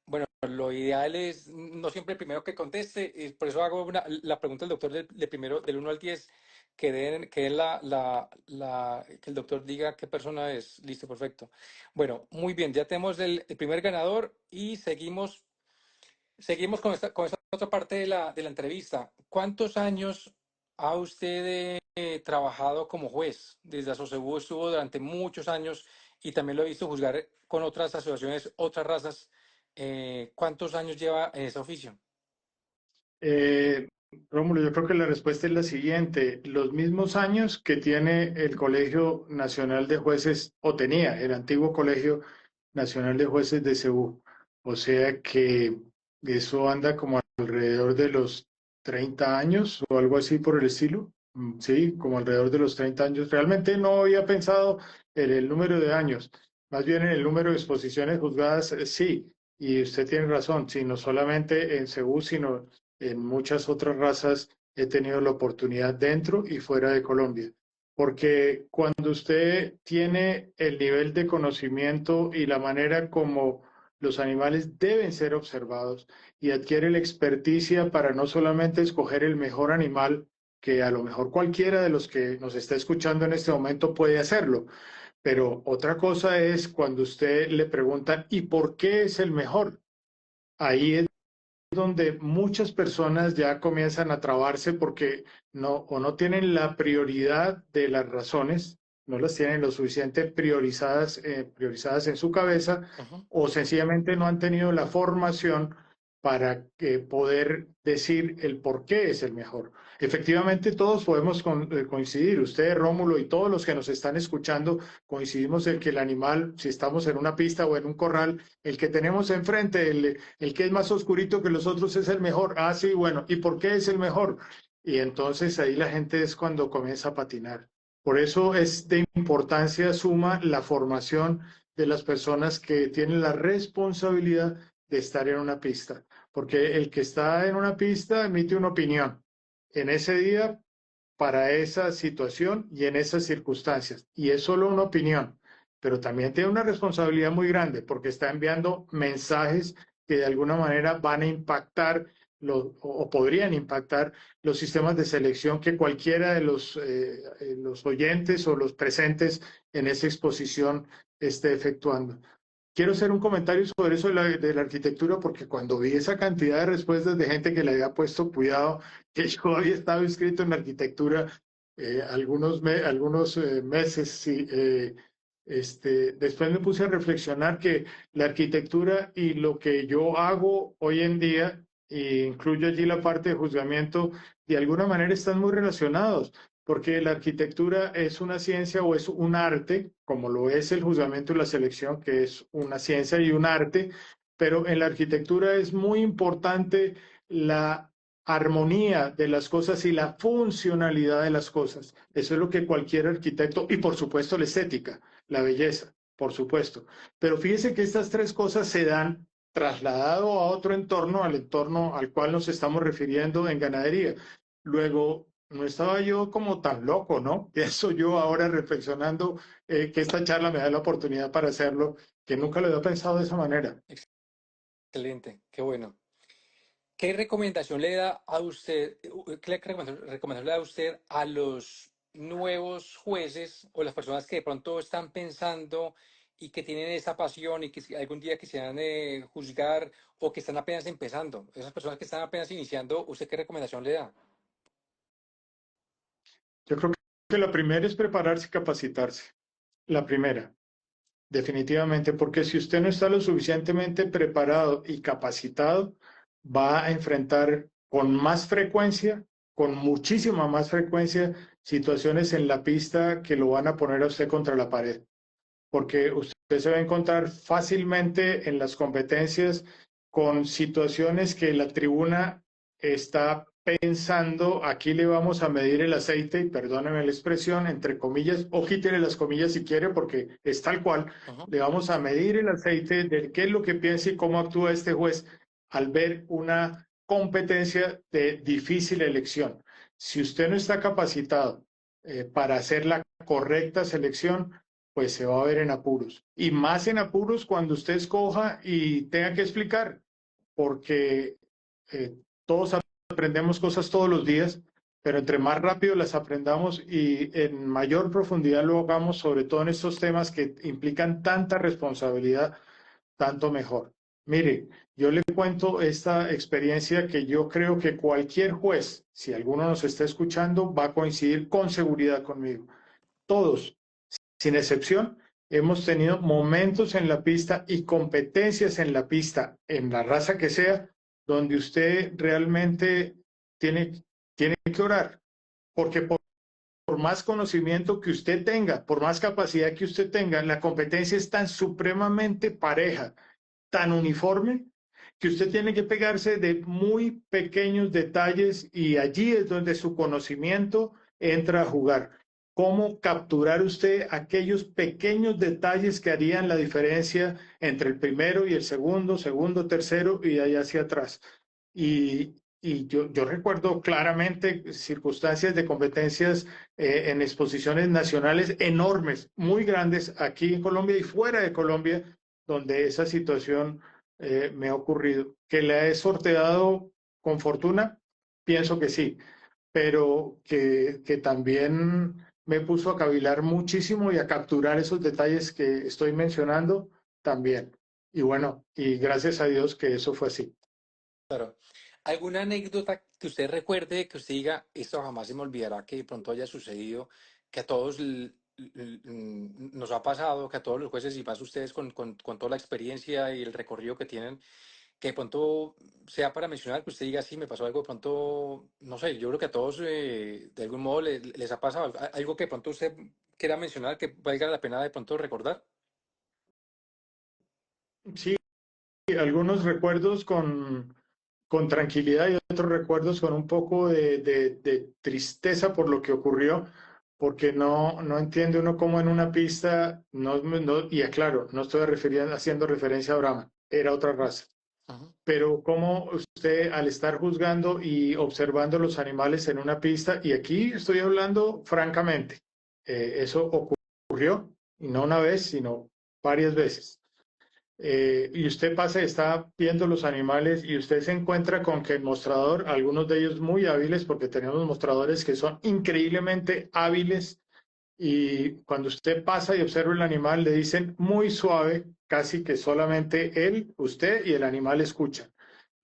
bueno, lo ideal es no siempre el primero que conteste, y por eso hago la pregunta del doctor de primero, del 1 al 10, que el doctor diga qué persona es. Listo, perfecto. Bueno, muy bien, ya tenemos el primer ganador y seguimos con esta otra parte de la entrevista. ¿Cuántos años ha usted trabajado como juez? Desde Asosegú estuvo durante muchos años y también lo he visto juzgar con otras asociaciones, otras razas. ¿Cuántos años lleva en ese oficio? Eh, Rómulo, yo creo que la respuesta es la siguiente. Los mismos años que tiene el Colegio Nacional de Jueces, o tenía el antiguo Colegio Nacional de Jueces de Cebu. O sea que eso anda como alrededor de los 30 años o algo así por el estilo. Sí, como alrededor de los 30 años. Realmente no había pensado en el número de años, más bien en el número de exposiciones juzgadas, sí. Y usted tiene razón, sí, no solamente en Cebu, sino en muchas otras razas he tenido la oportunidad dentro y fuera de Colombia. Porque cuando usted tiene el nivel de conocimiento y la manera como los animales deben ser observados y adquiere la experticia para no solamente escoger el mejor animal, que a lo mejor cualquiera de los que nos está escuchando en este momento puede hacerlo, pero otra cosa es cuando usted le pregunta, ¿y por qué es el mejor? Ahí es donde muchas personas ya comienzan a trabarse porque no tienen la prioridad de las razones, no las tienen lo suficiente priorizadas en su cabeza, Ujú. o sencillamente no han tenido la formación para poder decir el por qué es el mejor. Efectivamente, todos podemos coincidir, usted, Rómulo, y todos los que nos están escuchando, coincidimos en que el animal, si estamos en una pista o en un corral, el que tenemos enfrente, el que es más oscurito que los otros es el mejor. Ah, sí, bueno, ¿y por qué es el mejor? Y entonces ahí la gente es cuando comienza a patinar. Por eso es de importancia suma la formación de las personas que tienen la responsabilidad de estar en una pista, porque el que está en una pista emite una opinión en ese día para esa situación y en esas circunstancias, y es solo una opinión, pero también tiene una responsabilidad muy grande porque está enviando mensajes que de alguna manera van a impactar o podrían impactar los sistemas de selección que cualquiera de los oyentes o los presentes en esa exposición esté efectuando. Quiero hacer un comentario sobre eso de la arquitectura, porque cuando vi esa cantidad de respuestas de gente que le había puesto cuidado, que yo había estado inscrito en arquitectura algunos meses, sí, después me puse a reflexionar que la arquitectura y lo que yo hago hoy en día, e incluyo allí la parte de juzgamiento, de alguna manera están muy relacionados porque la arquitectura es una ciencia o es un arte, como lo es el juzgamiento y la selección, que es una ciencia y un arte, pero en la arquitectura es muy importante la armonía de las cosas y la funcionalidad de las cosas. Eso es lo que cualquier arquitecto, y por supuesto la estética, la belleza, por supuesto. Pero fíjese que estas tres cosas se dan trasladado a otro entorno, al entorno al cual nos estamos refiriendo en ganadería. Luego, no estaba yo como tan loco, ¿no? Pienso yo ahora reflexionando que esta charla me da la oportunidad para hacerlo, que nunca lo había pensado de esa manera. Excelente, qué bueno. ¿Qué recomendación le da a usted, qué recomendación le da a usted a los nuevos jueces o las personas que de pronto están pensando y que tienen esa pasión y que si algún día quisieran juzgar o que están apenas empezando? Esas personas que están apenas iniciando, ¿usted qué recomendación le da? Yo creo que la primera es prepararse y capacitarse. La primera, definitivamente, porque si usted no está lo suficientemente preparado y capacitado, va a enfrentar con más frecuencia, con muchísima más frecuencia, situaciones en la pista que lo van a poner a usted contra la pared, porque usted se va a encontrar fácilmente en las competencias con situaciones que la tribuna está pensando, aquí le vamos a medir el aceite, y perdónenme la expresión, entre comillas, o quítele las comillas si quiere, porque es tal cual, Ujú. le vamos a medir el aceite de qué es lo que piensa y cómo actúa este juez al ver una competencia de difícil elección. Si usted no está capacitado para hacer la correcta selección, pues se va a ver en apuros. Y más en apuros cuando usted escoja y tenga que explicar, porque eh, todos aprendemos cosas todos los días, pero entre más rápido las aprendamos y en mayor profundidad lo hagamos, sobre todo en estos temas que implican tanta responsabilidad, tanto mejor. Mire, yo le cuento esta experiencia que yo creo que cualquier juez, si alguno nos está escuchando, va a coincidir con seguridad conmigo. Todos, sin excepción, hemos tenido momentos en la pista y competencias en la pista, en la raza que sea, donde usted realmente tiene que orar, porque por más conocimiento que usted tenga, por más capacidad que usted tenga, la competencia es tan supremamente pareja, tan uniforme, que usted tiene que pegarse de muy pequeños detalles y allí es donde su conocimiento entra a jugar. ¿Cómo capturar usted aquellos pequeños detalles que harían la diferencia entre el primero y el segundo, segundo, tercero y de ahí hacia atrás? Y yo recuerdo claramente circunstancias de competencias en exposiciones nacionales enormes, muy grandes, aquí en Colombia y fuera de Colombia, donde esa situación me ha ocurrido. ¿Que la he sorteado con fortuna? Pienso que sí, pero que también me puso a cavilar muchísimo y a capturar esos detalles que estoy mencionando también. Y bueno, y gracias a Dios que eso fue así. Claro. ¿Alguna anécdota que usted recuerde, que usted diga, esto jamás se me olvidará, que de pronto haya sucedido, que a todos nos ha pasado, que a todos los jueces y más ustedes con toda la experiencia y el recorrido que tienen, que de pronto sea para mencionar, que usted diga, sí, me pasó algo de pronto, no sé, yo creo que a todos de algún modo les ha pasado algo que de pronto usted quiera mencionar, que valga la pena de pronto recordar? Sí, algunos recuerdos con tranquilidad y otros recuerdos con un poco de tristeza por lo que ocurrió, porque no entiende uno cómo en una pista, y aclaro, no estoy haciendo referencia a Brahma, era otra raza, Ujú. pero cómo usted al estar juzgando y observando los animales en una pista, y aquí estoy hablando francamente, eso ocurrió, y no una vez, sino varias veces. Y usted pasa y está viendo los animales y usted se encuentra con que el mostrador, algunos de ellos muy hábiles, porque tenemos mostradores que son increíblemente hábiles, y cuando usted pasa y observa el animal, le dicen muy suave, casi que solamente él, usted y el animal escuchan.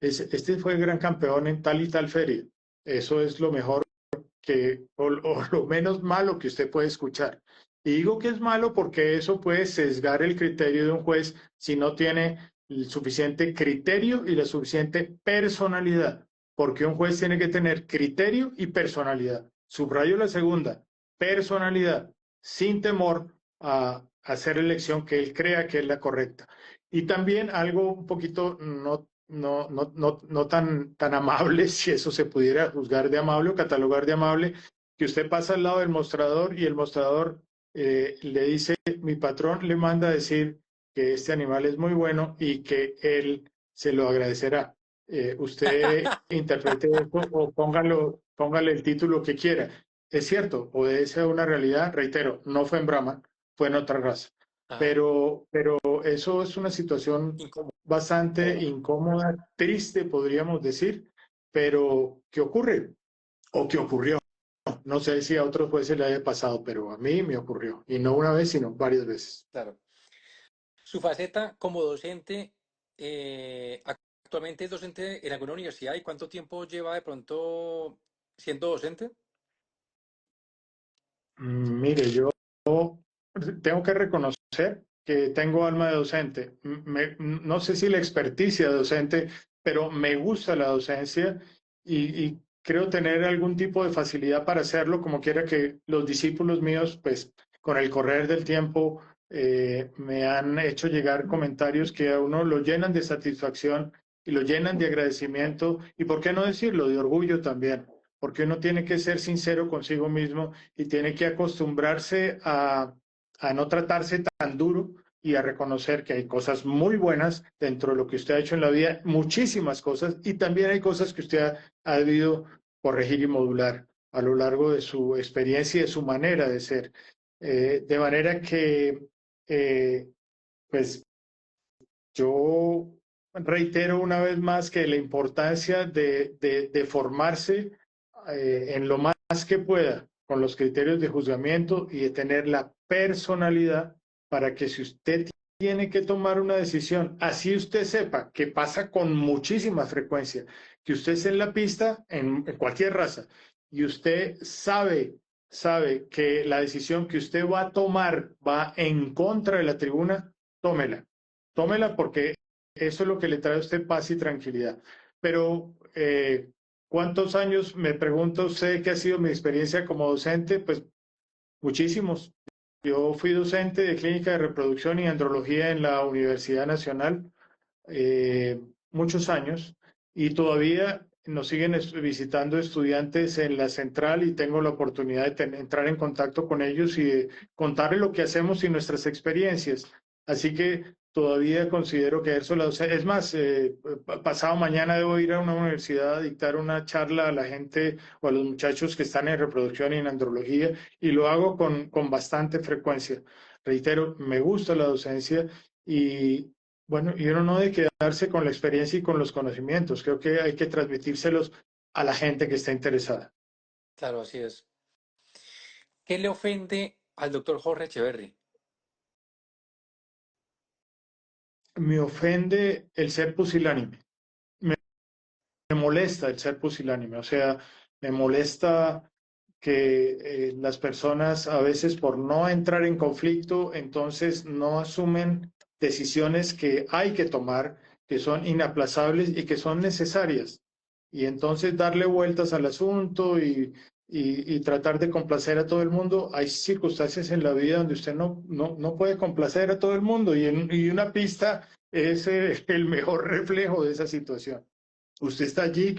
Este fue el gran campeón en tal y tal feria. Eso es lo mejor o lo menos malo que usted puede escuchar. Y digo que es malo porque eso puede sesgar el criterio de un juez si no tiene el suficiente criterio y la suficiente personalidad, porque un juez tiene que tener criterio y personalidad. Subrayo la segunda, personalidad, sin temor a hacer la elección que él crea que es la correcta. Y también algo un poquito no tan amable, si eso se pudiera juzgar de amable o catalogar de amable, que usted pasa al lado del mostrador y el mostrador le dice, mi patrón le manda a decir que este animal es muy bueno y que él se lo agradecerá. Usted interprete eso o póngalo, póngale el título que quiera. Es cierto, obedece a una realidad, reitero, no fue en Brahman, fue en otra raza. Ajá. Pero eso es una situación Incómodo. bastante incómoda, triste, podríamos decir, pero ¿qué ocurre? O que ocurrió. No sé si a otros jueces le haya pasado, pero a mí me ocurrió. Y no una vez, sino varias veces. Claro. Su faceta como docente, actualmente es docente en alguna universidad y cuánto tiempo lleva de pronto siendo docente. Mire, yo tengo que reconocer que tengo alma de docente. No sé si la experticia docente, pero me gusta la docencia y creo tener algún tipo de facilidad para hacerlo, como quiera que los discípulos míos, pues con el correr del tiempo, me han hecho llegar comentarios que a uno lo llenan de satisfacción y lo llenan de agradecimiento y, ¿por qué no decirlo?, de orgullo también, porque uno tiene que ser sincero consigo mismo y tiene que acostumbrarse a no tratarse tan duro y a reconocer que hay cosas muy buenas dentro de lo que usted ha hecho en la vida, muchísimas cosas, y también hay cosas que usted ha debido corregir y modular a lo largo de su experiencia y de su manera de ser. De manera que, eh, pues yo reitero una vez más que la importancia de formarse en lo más que pueda con los criterios de juzgamiento y de tener la personalidad para que si usted tiene que tomar una decisión, así usted sepa que pasa con muchísima frecuencia, que usted es en la pista en cualquier raza y usted sabe que la decisión que usted va a tomar va en contra de la tribuna, tómela. Tómela porque eso es lo que le trae a usted paz y tranquilidad. Pero, ¿cuántos años, me pregunta usted, qué ha sido mi experiencia como docente? Pues muchísimos. Yo fui docente de clínica de reproducción y andrología en la Universidad Nacional muchos años y todavía nos siguen visitando estudiantes en la central y tengo la oportunidad de entrar en contacto con ellos y de contarles lo que hacemos y nuestras experiencias. Así que todavía considero que eso la docencia. Es más, pasado mañana debo ir a una universidad a dictar una charla a la gente o a los muchachos que están en reproducción y en andrología y lo hago con bastante frecuencia. Reitero, me gusta la docencia y, bueno, y uno no debe quedarse con la experiencia y con los conocimientos. Creo que hay que transmitírselos a la gente que está interesada. Claro, así es. ¿Qué le ofende al doctor Jorge Echeverry? Me ofende el ser pusilánime. Me, me molesta el ser pusilánime. O sea, me molesta que las personas a veces por no entrar en conflicto, entonces no asumen decisiones que hay que tomar, que son inaplazables y que son necesarias. Y entonces darle vueltas al asunto y tratar de complacer a todo el mundo. Hay circunstancias en la vida donde usted no puede complacer a todo el mundo y una pista es el mejor reflejo de esa situación. Usted está allí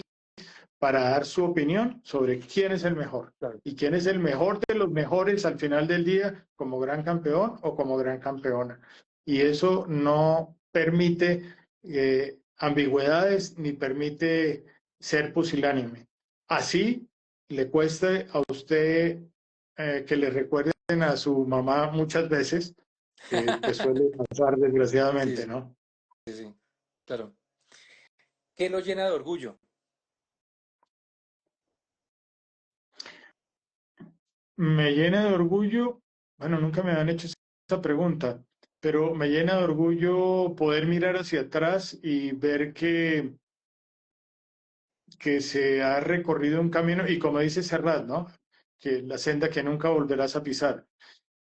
para dar su opinión sobre quién es el mejor Claro. y quién es el mejor de los mejores al final del día como gran campeón o como gran campeona. Y eso no permite ambigüedades ni permite ser pusilánime. Así le cueste a usted que le recuerden a su mamá muchas veces, que suele pasar Sí, desgraciadamente, sí, ¿no? sí, claro. ¿Qué lo llena de orgullo? Me llena de orgullo, bueno, nunca me han hecho esa pregunta, pero me llena de orgullo poder mirar hacia atrás y ver que se ha recorrido un camino, y como dice Serrat, ¿no? Que la senda que nunca volverás a pisar.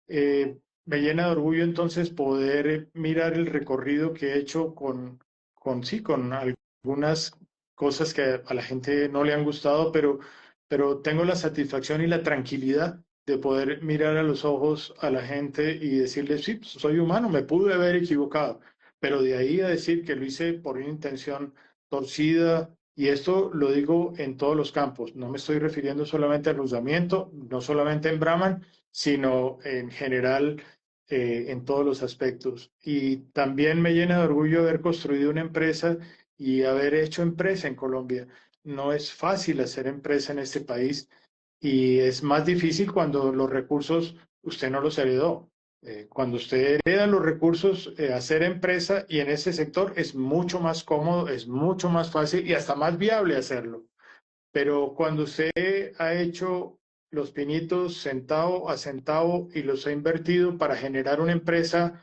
Me llena de orgullo entonces poder mirar el recorrido que he hecho sí, con algunas cosas que a la gente no le han gustado, pero tengo la satisfacción y la tranquilidad de poder mirar a los ojos a la gente y decirles, sí, soy humano, me pude haber equivocado, pero de ahí a decir que lo hice por una intención torcida, y esto lo digo en todos los campos, no me estoy refiriendo solamente al juzgamiento, no solamente en Brahman, sino en general en todos los aspectos. Y también me llena de orgullo haber construido una empresa y haber hecho empresa en Colombia. no es fácil hacer empresa en este país y es más difícil cuando los recursos usted no los heredó. Cuando usted hereda los recursos, hacer empresa y en ese sector es mucho más cómodo, es mucho más fácil y hasta más viable hacerlo. Pero cuando usted ha hecho los pinitos centavo a centavo y los ha invertido para generar una empresa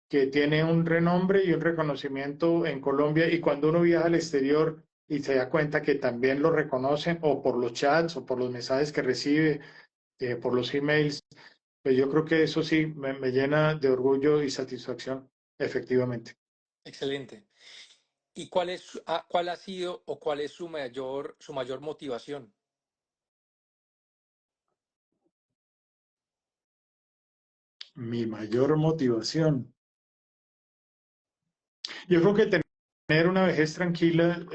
que tiene un renombre y un reconocimiento en Colombia, y cuando uno viaja al exterior y se da cuenta que también lo reconocen o por los chats o por los mensajes que recibe, por los emails, pues yo creo que eso sí me llena de orgullo y satisfacción, efectivamente. Excelente. ¿Y cuál ha sido o cuál es su mayor motivación? Mi mayor motivación. Yo creo que tener una vejez tranquila,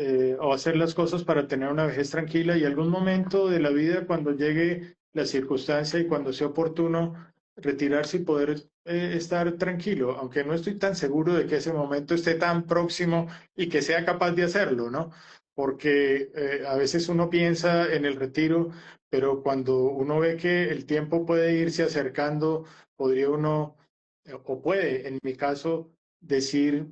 o hacer las cosas para tener una vejez tranquila y algún momento de la vida cuando llegue la circunstancia y cuando sea oportuno retirarse y poder, estar tranquilo, aunque no estoy tan seguro de que ese momento esté tan próximo y que sea capaz de hacerlo, ¿no? Porque a veces uno piensa en el retiro, pero cuando uno ve que el tiempo puede irse acercando, podría uno, o puede, en mi caso, decir,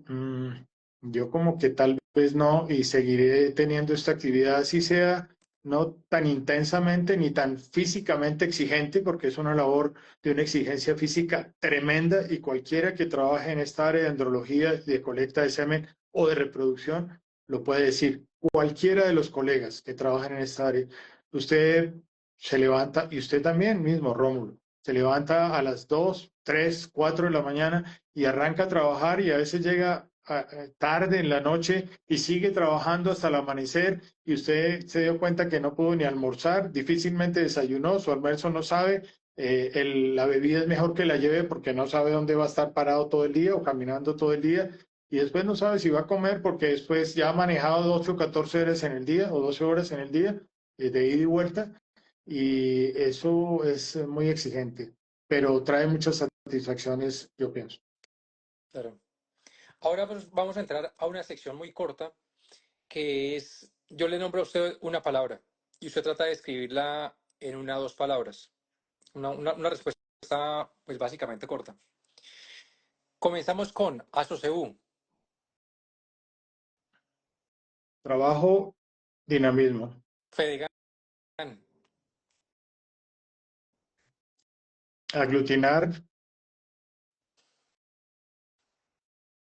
yo como que tal vez no y seguiré teniendo esta actividad, así sea no tan intensamente ni tan físicamente exigente, porque es una labor de una exigencia física tremenda y cualquiera que trabaje en esta área de andrología, de colecta de semen o de reproducción, lo puede decir. Cualquiera de los colegas que trabajan en esta área, usted se levanta, y usted también mismo, Rómulo, se levanta a las 2 3 4 de la mañana y arranca a trabajar y a veces llega tarde en la noche y sigue trabajando hasta el amanecer y usted se dio cuenta que no pudo ni almorzar, difícilmente desayunó, su almuerzo no sabe, la bebida es mejor que la lleve porque no sabe dónde va a estar parado todo el día o caminando todo el día y después no sabe si va a comer porque después ya ha manejado 8 o 14 horas en el día o 12 horas en el día, de ida y vuelta y eso es muy exigente, pero trae muchas satisfacciones, yo pienso. Claro. Ahora pues, vamos a entrar a una sección muy corta que es, yo le nombro a usted una palabra y usted trata de escribirla en una o dos palabras. Una respuesta pues básicamente corta. Comenzamos con ASOCEU, Trabajo, dinamismo, Fedegan, aglutinar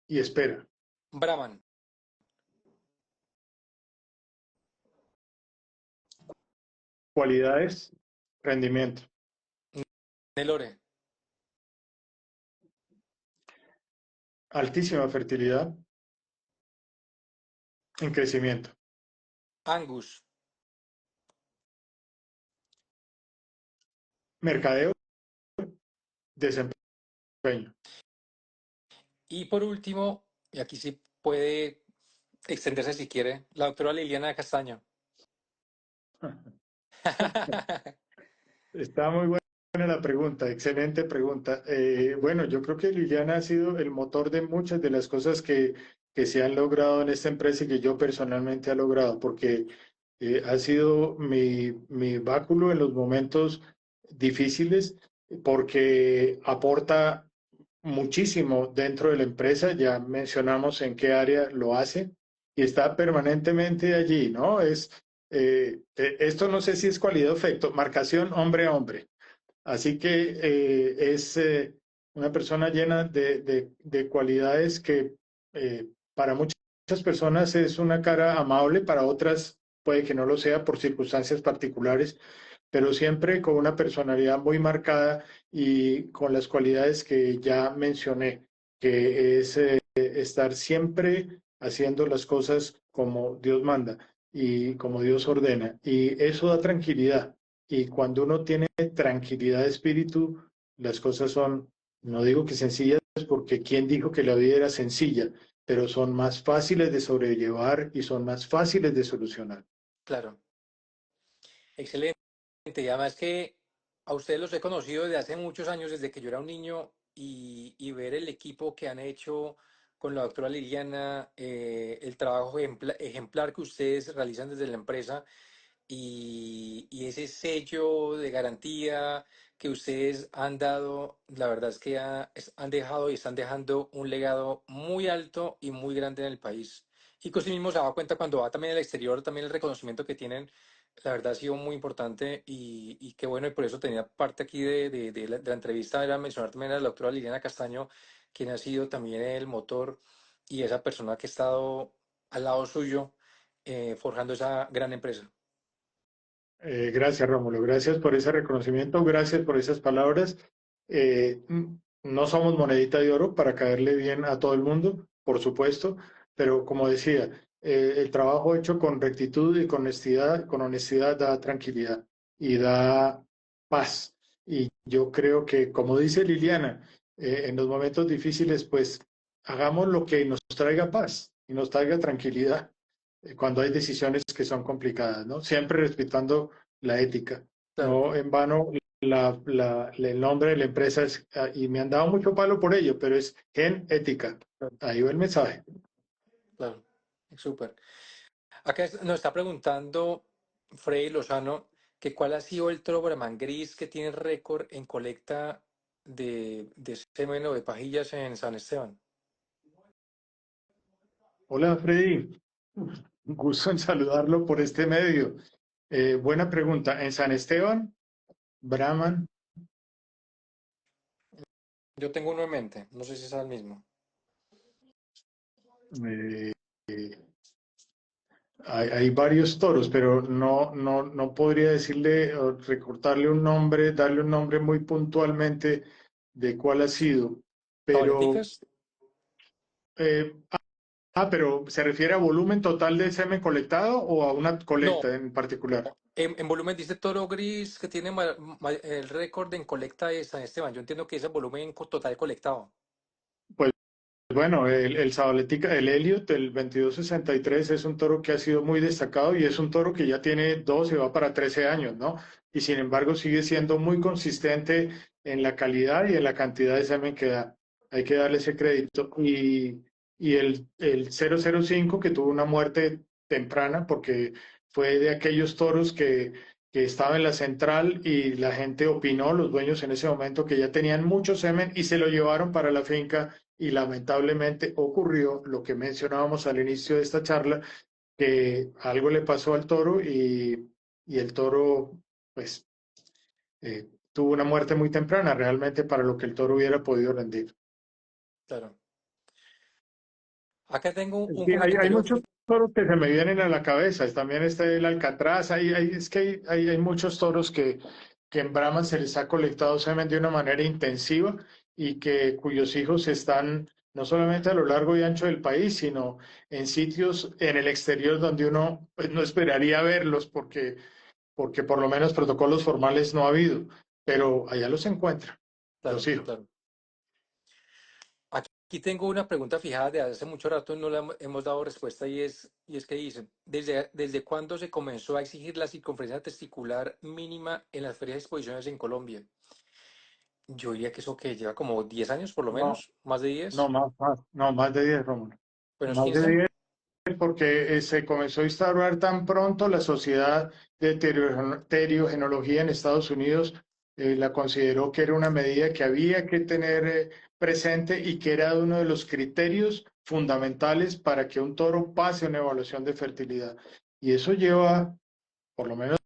y espera. Brahman, Cualidades, rendimiento, Nelore, altísima fertilidad en crecimiento, Angus. mercadeo, desempeño. Y por último, y aquí sí puede extenderse si quiere, la doctora Liliana Castaño. Está muy buena la pregunta, excelente pregunta. Bueno, yo creo que Liliana ha sido el motor de muchas de las cosas que se han logrado en esta empresa y que yo personalmente he logrado, porque ha sido mi báculo en los momentos difíciles, porque aporta muchísimo dentro de la empresa, ya mencionamos en qué área lo hace, y está permanentemente allí, ¿no? Esto no sé si es cualidad o efecto, marcación hombre a hombre. Así que es una persona llena de cualidades que para muchas personas es una cara amable, para otras puede que no lo sea por circunstancias particulares, pero siempre con una personalidad muy marcada y con las cualidades que ya mencioné, que es estar siempre haciendo las cosas como Dios manda y como Dios ordena. Y eso da tranquilidad. Y cuando uno tiene tranquilidad de espíritu, las cosas son, no digo que sencillas, porque ¿quién dijo que la vida era sencilla? Pero son más fáciles de sobrellevar y son más fáciles de solucionar. Claro, excelente. Y además que a ustedes los he conocido desde hace muchos años, desde que yo era un niño, y ver el equipo que han hecho con la doctora Liliana, el trabajo ejemplar que ustedes realizan desde la empresa y ese sello de garantía que ustedes han dado, la verdad es que han dejado y están dejando un legado muy alto y muy grande en el país. Y que usted mismo se da cuenta cuando va también al exterior, también el reconocimiento que tienen, la verdad ha sido muy importante y qué bueno, y por eso tenía parte aquí de la entrevista, era mencionar también a la doctora Liliana Castaño, quien ha sido también el motor y esa persona que ha estado al lado suyo, forjando esa gran empresa. Gracias, Rómulo. Gracias por ese reconocimiento. Gracias por esas palabras. No somos monedita de oro para caerle bien a todo el mundo, por supuesto, pero como decía, el trabajo hecho con rectitud y con honestidad da tranquilidad y da paz. Y yo creo que, como dice Liliana, en los momentos difíciles, pues hagamos lo que nos traiga paz y nos traiga tranquilidad cuando hay decisiones que son complicadas, ¿no? Siempre respetando la ética. Claro, No en vano, el nombre de la empresa es, y me han dado mucho palo por ello, pero es Gen Ética. claro, Ahí va el mensaje. claro. Súper. Acá nos está preguntando Freddy Lozano que cuál ha sido el toro Brahman gris que tiene récord en colecta de semen o de pajillas en San Esteban. Hola, Freddy. Un gusto en saludarlo por este medio. Buena pregunta. En San Esteban, Brahman, Yo tengo uno en mente, no sé si es el mismo. eh, hay varios toros, pero no podría decirle o recortarle un nombre, darle un nombre muy puntualmente de cuál ha sido. Pero ¿Tableticas? eh, pero ¿se refiere a volumen total de semen colectado o a una No, colecta en particular? en volumen dice toro gris que tiene el récord en colecta de San Esteban. Yo entiendo que es el volumen total colectado. Pues bueno, el Sabaletica, el Elliot, el 2263 es un toro que ha sido muy destacado y es un toro que ya tiene 12, va para 13 años, ¿no? Y sin embargo sigue siendo muy consistente en la calidad y en la cantidad de semen que da. Hay que darle ese crédito. Y el 005 que tuvo una muerte temprana porque fue de aquellos toros que estaba en la central y la gente opinó, los dueños en ese momento, que ya tenían mucho semen y se lo llevaron para la finca y lamentablemente ocurrió lo que mencionábamos al inicio de esta charla, que algo le pasó al toro y el toro pues tuvo una muerte muy temprana realmente para lo que el toro hubiera podido rendir. Claro. Acá tengo un Sí, hay comentario. muchos toros que se me vienen a la cabeza. También está el Alcatraz. Es que hay muchos toros que en Brahman se les ha colectado semen de una manera intensiva y que cuyos hijos están no solamente a lo largo y ancho del país, sino en sitios en el exterior donde uno pues, no esperaría verlos porque por lo menos protocolos formales no ha habido. Pero allá los encuentra, los Claro, hijos. claro. Aquí tengo una pregunta fijada de hace mucho rato, no la hemos dado respuesta y es que dice, ¿desde cuándo se comenzó a exigir la circunferencia testicular mínima en las ferias de exposiciones en Colombia? Yo diría que eso que lleva como 10 años por lo No, menos, más de no 10, más, no más de 10, Rómulo. menos Más de 15. 10 porque se comenzó a instaurar tan pronto la Sociedad de Teriogenología en Estados Unidos, la consideró que era una medida que había que tener presente y que era uno de los criterios fundamentales para que un toro pase una evaluación de fertilidad. Y eso lleva por lo menos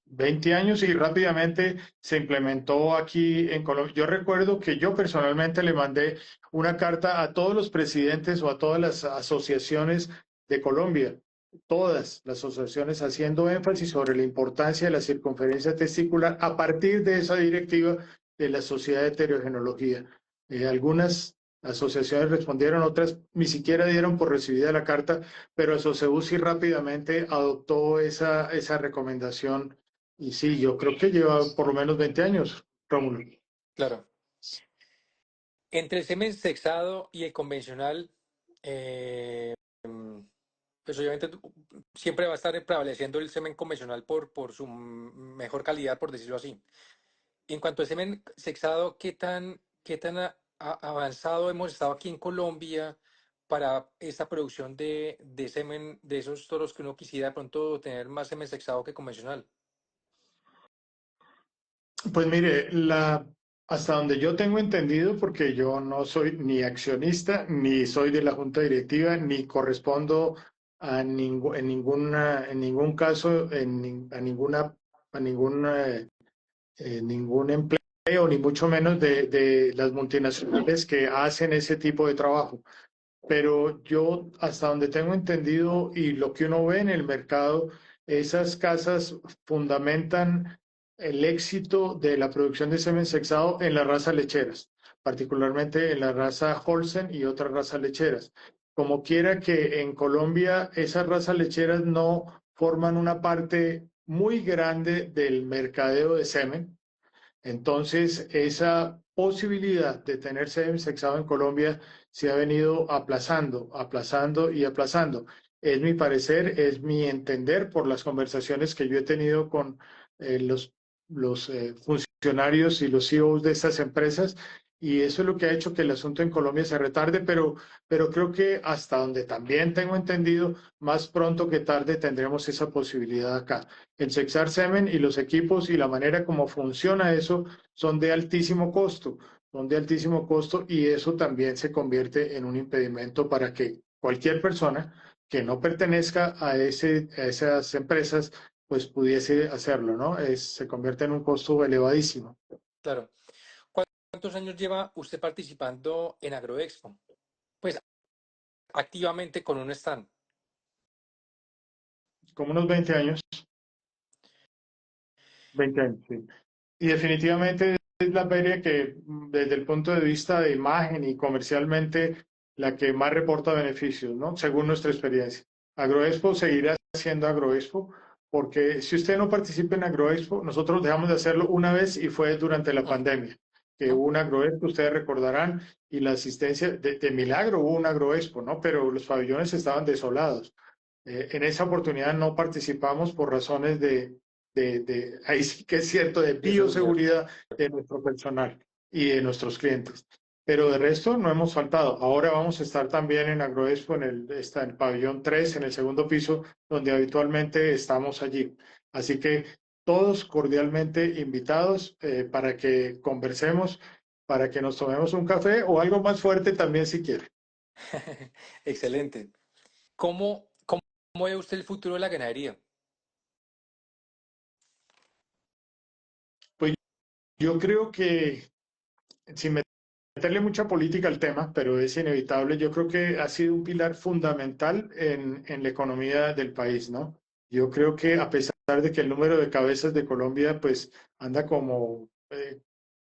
20 años y rápidamente se implementó aquí en Colombia. Yo recuerdo que yo personalmente le mandé una carta a todos los presidentes o a todas las asociaciones de Colombia, todas las asociaciones haciendo énfasis sobre la importancia de la circunferencia testicular a partir de esa directiva de la Sociedad de Heterogenología. Algunas asociaciones respondieron, otras ni siquiera dieron por recibida la carta, pero Asoceusi rápidamente adoptó esa recomendación y sí, yo creo que lleva por lo menos 20 años, Rómulo. Claro. Entre el semen sexado y el convencional, eh, mm, pues obviamente siempre va a estar prevaleciendo el semen convencional por su mejor calidad, por decirlo así. En cuanto al semen sexado, qué tan avanzado hemos estado aquí en Colombia para esta producción de semen de esos toros que uno quisiera de pronto tener más semen sexado que convencional? Pues mire, hasta donde yo tengo entendido, porque yo no soy ni accionista, ni soy de la junta directiva, ni correspondo en ningún caso, a ningún empleo, ni mucho menos de las multinacionales que hacen ese tipo de trabajo. Pero yo, hasta donde tengo entendido y lo que uno ve en el mercado, esas casas fundamentan el éxito de la producción de semen sexado en las razas lecheras, particularmente en la raza Holstein y otras razas lecheras. Como quiera que en Colombia esas razas lecheras no forman una parte muy grande del mercadeo de semen, entonces, esa posibilidad de tener semen sexado en Colombia se ha venido aplazando, aplazando y aplazando. Es mi parecer, es mi entender por las conversaciones que yo he tenido con eh, los, los funcionarios y los CEOs de estas empresas, y eso es lo que ha hecho que el asunto en Colombia se retarde, pero creo que hasta donde también tengo entendido, más pronto que tarde tendremos esa posibilidad acá. El sexar semen y los equipos y la manera como funciona eso son de altísimo costo, son de altísimo costo y eso también se convierte en un impedimento para que cualquier persona que no pertenezca a esas empresas pues pudiese hacerlo, ¿no? Se convierte en un costo elevadísimo. Claro. ¿Cuántos años lleva usted participando en Agroexpo? Pues activamente con un stand. Como unos 20 años, 20 años, sí. Y definitivamente es la feria que, desde el punto de vista de imagen y comercialmente, la que más reporta beneficios, ¿no? Según nuestra experiencia. Agroexpo seguirá siendo Agroexpo, porque si usted no participa en Agroexpo, nosotros dejamos de hacerlo una vez y fue durante la Mm, pandemia, que mm. hubo un Agroexpo, ustedes recordarán, y la asistencia de milagro hubo un Agroexpo, ¿no? Pero los pabellones estaban desolados. En esa oportunidad no participamos por razones ahí sí que es cierto, de Bioseguridad. bioseguridad de nuestro personal y de nuestros clientes. Pero de resto no hemos faltado. Ahora vamos a estar también en Agroexpo, está en el pabellón 3 en el segundo piso, donde habitualmente estamos allí. Así que todos cordialmente invitados para que conversemos, para que nos tomemos un café o algo más fuerte también si quiere. Excelente. ¿Cómo ve usted el futuro de la ganadería? Pues yo creo que sin meterle mucha política al tema, pero es inevitable. Yo creo que ha sido un pilar fundamental en la economía del país, ¿no? Yo creo que a pesar de que el número de cabezas de Colombia pues anda como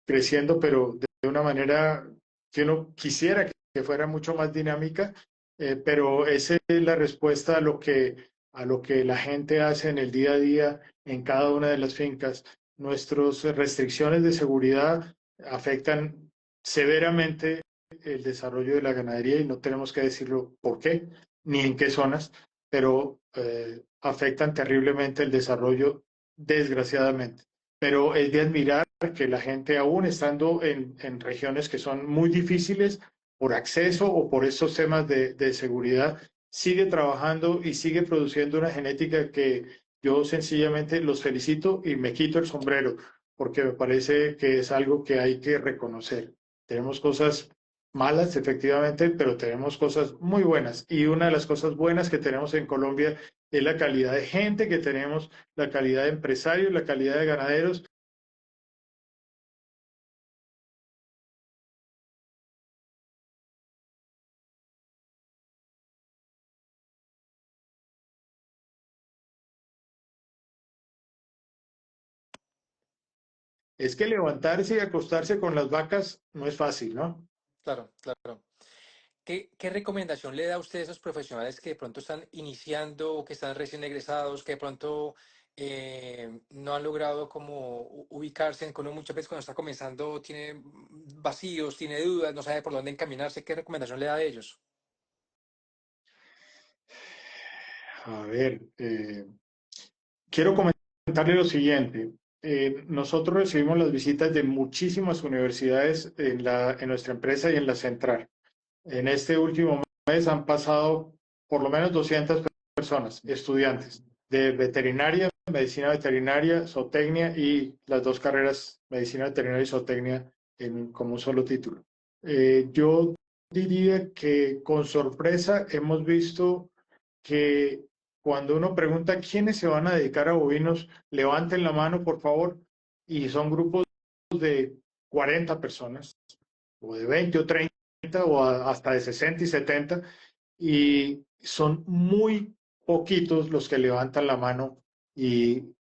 creciendo, pero de una manera que uno quisiera que fuera mucho más dinámica, pero esa es la respuesta a lo que la gente hace en el día a día en cada una de las fincas. Nuestras restricciones de seguridad afectan severamente el desarrollo de la ganadería y no tenemos que decirlo por qué ni en qué zonas, pero afectan terriblemente el desarrollo, desgraciadamente. Pero es de admirar que la gente, aún estando en regiones que son muy difíciles por acceso o por estos temas de seguridad, sigue trabajando y sigue produciendo una genética que yo sencillamente los felicito y me quito el sombrero porque me parece que es algo que hay que reconocer. Tenemos cosas malas, efectivamente, pero tenemos cosas muy buenas. Y una de las cosas buenas que tenemos en Colombia es la calidad de gente que tenemos, la calidad de empresarios, la calidad de ganaderos. Es que levantarse y acostarse con las vacas no es fácil, ¿no? Claro, claro. ¿Qué recomendación le da a usted a esos profesionales que de pronto están iniciando, que están recién egresados, que de pronto no han logrado como ubicarse, que uno muchas veces cuando está comenzando tiene vacíos, tiene dudas, no sabe por dónde encaminarse? ¿Qué recomendación le da a ellos? A ver, quiero comentarle lo siguiente. nosotros recibimos las visitas de muchísimas universidades en nuestra empresa y en la central. En este último mes han pasado por lo menos 200 personas, estudiantes de veterinaria, medicina veterinaria, zootecnia y las dos carreras, medicina veterinaria y zootecnia, como un solo título. Yo diría que con sorpresa hemos visto que cuando uno pregunta quiénes se van a dedicar a bovinos, levanten la mano, por favor, y son grupos de 40 personas, o de 20 o 30, o hasta de 60 y 70, y son muy poquitos los que levantan la mano y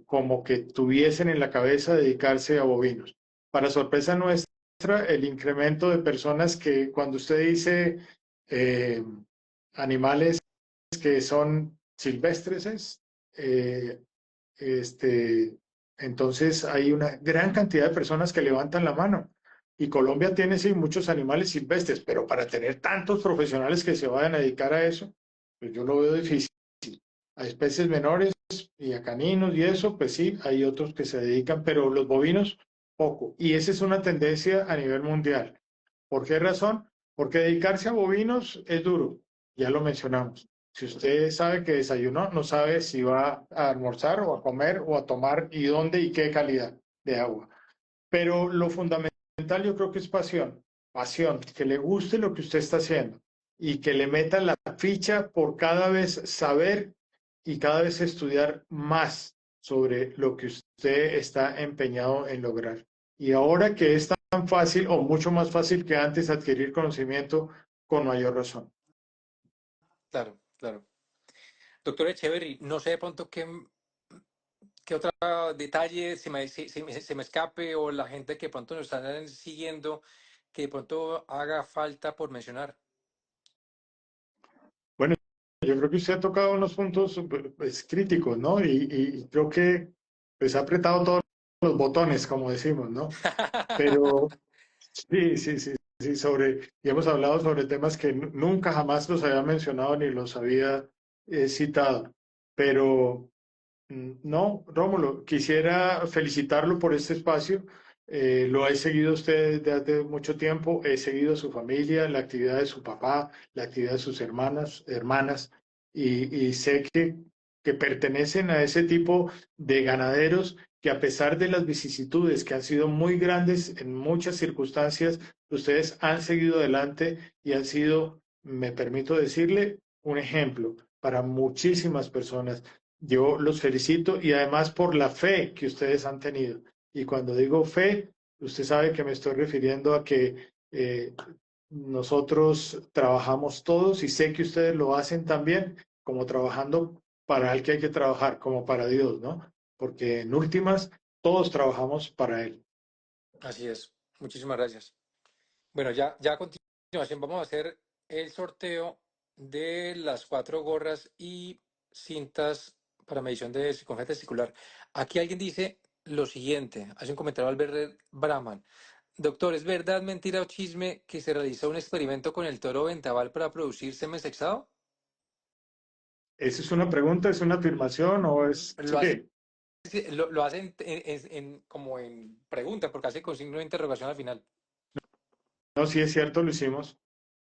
como que tuviesen en la cabeza dedicarse a bovinos. Para sorpresa nuestra, el incremento de personas que cuando usted dice eh, animales que son silvestres, eh, este, entonces hay una gran cantidad de personas que levantan la mano. Y Colombia tiene sí muchos animales silvestres, pero para tener tantos profesionales que se vayan a dedicar a eso, pues yo lo veo difícil. A especies menores y a caninos y eso, pues sí, hay otros que se dedican, pero los bovinos, poco. Y esa es una tendencia a nivel mundial. ¿Por qué razón? Porque dedicarse a bovinos es duro, ya lo mencionamos. Si usted sabe que desayunó, no sabe si va a almorzar o a comer o a tomar y dónde y qué calidad de agua. Pero lo fundamental yo creo que es pasión, pasión, que le guste lo que usted está haciendo y que le meta la ficha por cada vez saber y cada vez estudiar más sobre lo que usted está empeñado en lograr. Y ahora que es tan fácil o mucho más fácil que antes adquirir conocimiento, con mayor razón. Claro, claro. Doctor Echeverry, no sé de pronto qué otro detalle se me escape o la gente que de pronto nos están siguiendo, que de pronto haga falta por mencionar. Bueno, yo creo que usted ha tocado unos puntos pues, críticos, ¿no? Y creo que pues, ha apretado todos los botones, como decimos, ¿no? Pero sí, sí, sí, sí, y hemos hablado sobre temas que nunca jamás los había mencionado ni los había citado. Pero no, Rómulo, quisiera felicitarlo por este espacio. Lo he seguido a usted desde hace mucho tiempo, he seguido a su familia, la actividad de su papá, la actividad de sus hermanas, y sé que pertenecen a ese tipo de ganaderos que a pesar de las vicisitudes que han sido muy grandes en muchas circunstancias, ustedes han seguido adelante y han sido, me permito decirle, un ejemplo para muchísimas personas. Yo los felicito y además por la fe que ustedes han tenido. Y cuando digo fe, usted sabe que me estoy refiriendo a que nosotros trabajamos todos y sé que ustedes lo hacen también, como trabajando para el que hay que trabajar, como para Dios, ¿no? Porque en últimas, todos trabajamos para Él. Así es. Muchísimas gracias. Bueno, ya a continuación vamos a hacer el sorteo de las cuatro gorras y cintas para medición de circunferencia testicular. Aquí alguien dice lo siguiente, hace un comentario Albert Brahman. Doctor, ¿es verdad, mentira o chisme que se realizó un experimento con el toro Ventaval para producir semen sexado? ¿Esa es una pregunta, es una afirmación o es Lo hace, qué? lo hace como en pregunta, porque hace con signo de interrogación al final. No, sí es cierto, lo hicimos.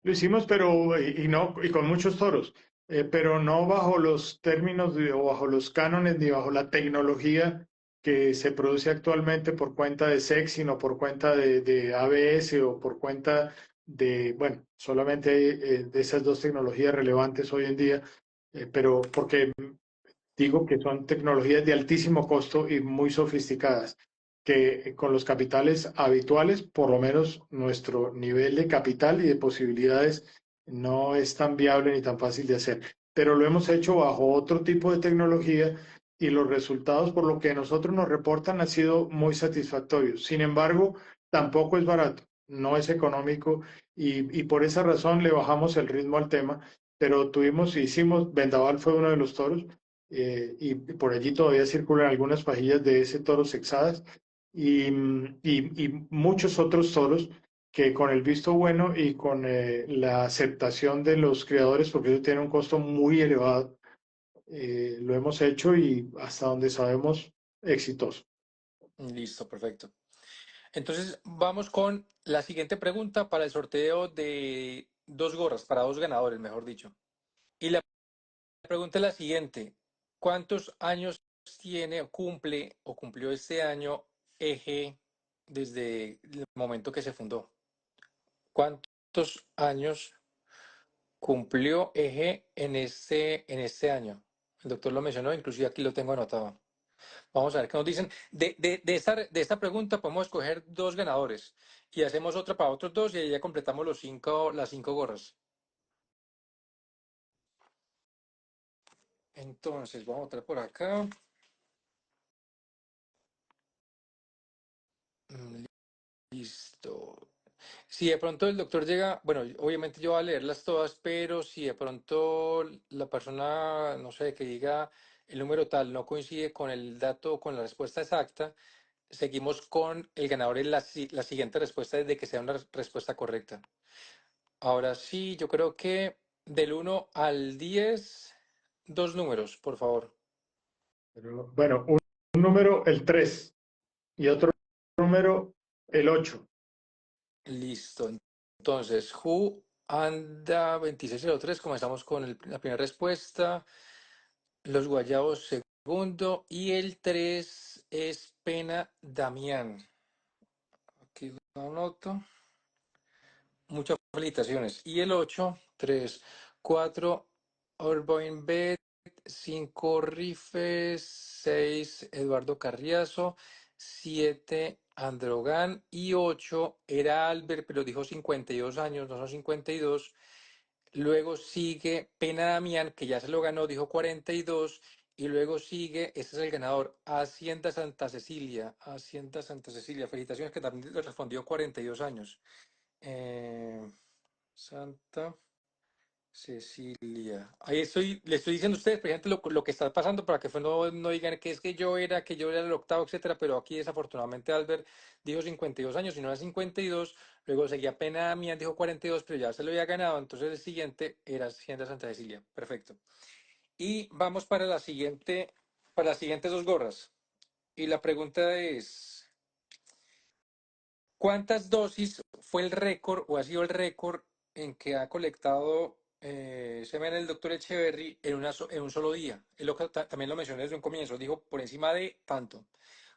Lo hicimos, pero y no, y con muchos toros, pero no bajo los términos o bajo los cánones ni bajo la tecnología que se produce actualmente por cuenta de SEX, sino por cuenta de ABS o por cuenta de, bueno, solamente de esas dos tecnologías relevantes hoy en día, pero porque digo que son tecnologías de altísimo costo y muy sofisticadas, que con los capitales habituales, por lo menos nuestro nivel de capital y de posibilidades no es tan viable ni tan fácil de hacer. Pero lo hemos hecho bajo otro tipo de tecnología y los resultados, por lo que nosotros nos reportan, han sido muy satisfactorios. Sin embargo, tampoco es barato, no es económico y por esa razón le bajamos el ritmo al tema, pero hicimos, Vendaval fue uno de los toros y por allí todavía circulan algunas pajillas de ese toro sexadas y muchos otros toros que con el visto bueno y con la aceptación de los criadores, porque eso tiene un costo muy elevado, lo hemos hecho y hasta donde sabemos exitoso. Listo, perfecto. Entonces, vamos con la siguiente pregunta para el sorteo de dos gorras, para dos ganadores, mejor dicho. Y la pregunta es la siguiente. ¿Cuántos años tiene o cumple o cumplió este año Eje desde el momento que se fundó? ¿Cuántos años cumplió Eje en este año? El doctor lo mencionó, inclusive aquí lo tengo anotado. Vamos a ver qué nos dicen. De esta pregunta podemos escoger dos ganadores y hacemos otra para otros dos y ahí ya completamos las cinco gorras. Entonces, vamos a entrar por acá. Mm, Listo. Si de pronto el doctor llega, bueno, obviamente yo voy a leerlas todas, pero si de pronto la persona, no sé, que diga el número tal no coincide con el dato o con la respuesta exacta, seguimos con el ganador en la siguiente respuesta desde que sea una respuesta correcta. Ahora sí, yo creo que del 1 al 10, dos números, por favor. Pero, bueno, un número, el 3, y otro número, el 8. Listo. Entonces, Who anda 2603. Comenzamos con la primera respuesta. Los Guayabos segundo. Y el 3 es Pena Damián. Aquí lo anoto. Muchas felicitaciones. Y el 8, 3, 4, Orboin Bet, 5, Rifes, 6, Eduardo Carriazo, 7, Androgan y 8 era Albert, pero dijo 52 años, no son 52. Luego sigue Pena Damián, que ya se lo ganó, dijo 42. Y luego sigue, este es el ganador, Hacienda Santa Cecilia. Hacienda Santa Cecilia, felicitaciones, que también le respondió 42 años. Eh, Santa Cecilia. Ahí estoy, le estoy diciendo a ustedes, precisamente lo que está pasando para que no digan que es que yo era el octavo, etcétera, pero aquí desafortunadamente Albert dijo 52 años y no era 52, luego seguía Pena Damián, dijo 42, pero ya se lo había ganado, entonces el siguiente era Hacienda Santa Cecilia. Perfecto. Y vamos para las siguientes dos gorras. Y la pregunta es, ¿cuántas dosis fue el récord o ha sido el récord en que ha colectado semen el doctor Echeverry en un solo día? También lo mencioné desde un comienzo, dijo por encima de tanto.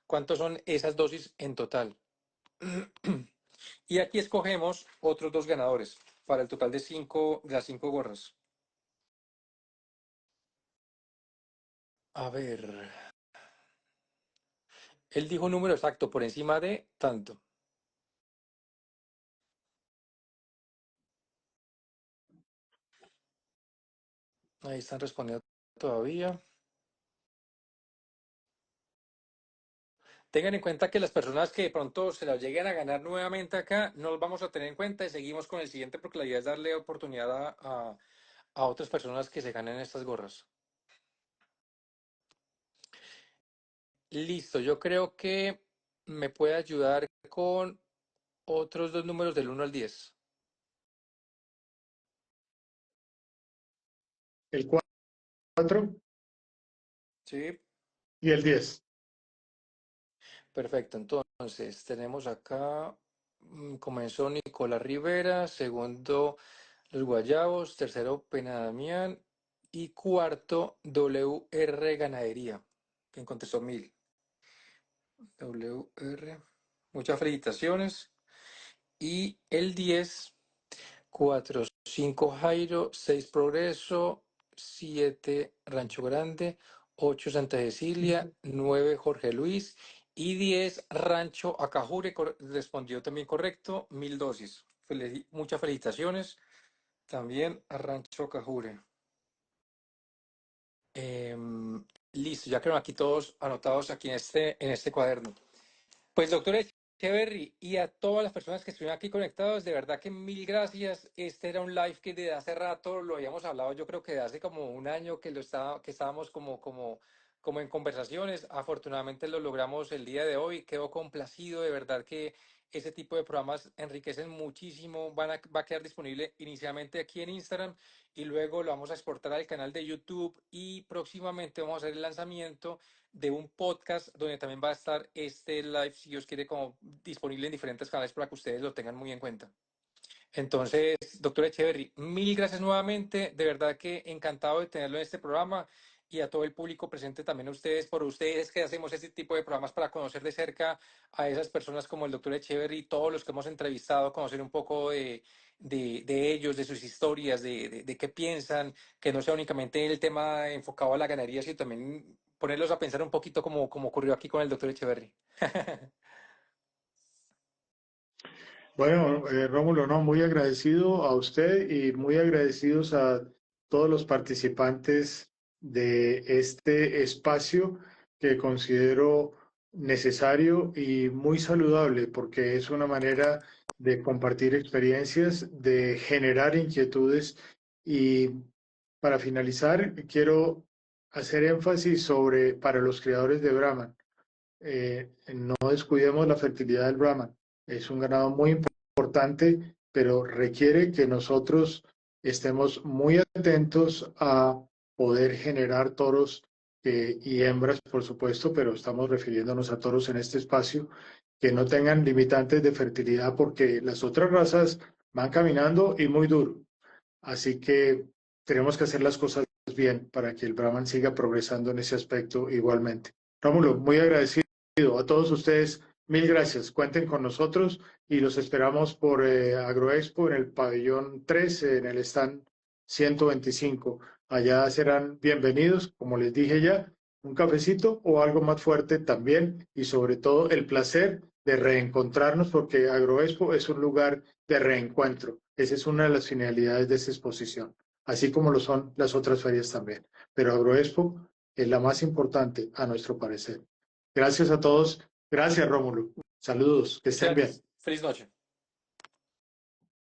¿Cuántos son esas dosis en total? Y aquí escogemos otros dos ganadores para el total de las cinco gorras. A ver, él dijo un número exacto, por encima de tanto. Ahí están respondiendo todavía. Tengan en cuenta que las personas que de pronto se las lleguen a ganar nuevamente acá, no los vamos a tener en cuenta y seguimos con el siguiente porque la idea es darle oportunidad a otras personas que se ganen estas gorras. Listo, yo creo que me puede ayudar con otros dos números del 1 al 10. El 4 Sí, y el 10. perfecto. Entonces, tenemos acá, comenzó Nicolás Rivera, segundo Los Guayabos, tercero Pena Damián y cuarto WR Ganadería, quien contestó 1000. WR, muchas felicitaciones. Y el 10, 4, 5 Jairo, 6 Progreso, 7 Rancho Grande, 8 Santa Cecilia, 9 Jorge Luis y 10 Rancho Acajure. Respondió también correcto, 1000 dosis. Muchas felicitaciones también a Rancho Acajure. Listo, ya quedaron aquí todos anotados aquí en este cuaderno. Pues doctor Echeverry y a todas las personas que estuvieron aquí conectados, de verdad que mil gracias. Este era un live que desde hace rato lo habíamos hablado, yo creo que de hace como un año que estábamos como en conversaciones. Afortunadamente lo logramos el día de hoy. Quedo complacido, de verdad que ese tipo de programas enriquecen muchísimo, va a quedar disponible inicialmente aquí en Instagram y luego lo vamos a exportar al canal de YouTube y próximamente vamos a hacer el lanzamiento de un podcast donde también va a estar este live, si Dios quiere, como disponible en diferentes canales para que ustedes lo tengan muy en cuenta. Entonces, doctor Echeverry, mil gracias nuevamente. De verdad que encantado de tenerlo en este programa y a todo el público presente también a ustedes, por ustedes que hacemos este tipo de programas para conocer de cerca a esas personas como el doctor Echeverry y todos los que hemos entrevistado, conocer un poco de ellos, de sus historias, de qué piensan, que no sea únicamente el tema enfocado a la ganadería, sino también ponerlos a pensar un poquito como ocurrió aquí con el doctor Echeverry. Bueno, Rómulo, no, muy agradecido a usted y muy agradecidos a todos los participantes de este espacio que considero necesario y muy saludable porque es una manera de compartir experiencias, de generar inquietudes y para finalizar quiero hacer énfasis sobre para los criadores de Brahman. No descuidemos la fertilidad del Brahman. Es un ganado muy importante, pero requiere que nosotros estemos muy atentos a poder generar toros y hembras, por supuesto, pero estamos refiriéndonos a toros en este espacio que no tengan limitantes de fertilidad porque las otras razas van caminando y muy duro. Así que tenemos que hacer las cosas bien para que el Brahman siga progresando en ese aspecto igualmente. Rómulo, muy agradecido a todos ustedes. Mil gracias. Cuenten con nosotros y los esperamos por Agroexpo en el pabellón 3, en el stand 125. Allá serán bienvenidos, como les dije ya, un cafecito o algo más fuerte también y sobre todo el placer de reencontrarnos porque Agroexpo es un lugar de reencuentro. Esa es una de las finalidades de esta exposición, así como lo son las otras ferias también. Pero Agroexpo es la más importante a nuestro parecer. Gracias a todos. Gracias, Rómulo. Saludos. Que estén bien. Gracias. Feliz noche.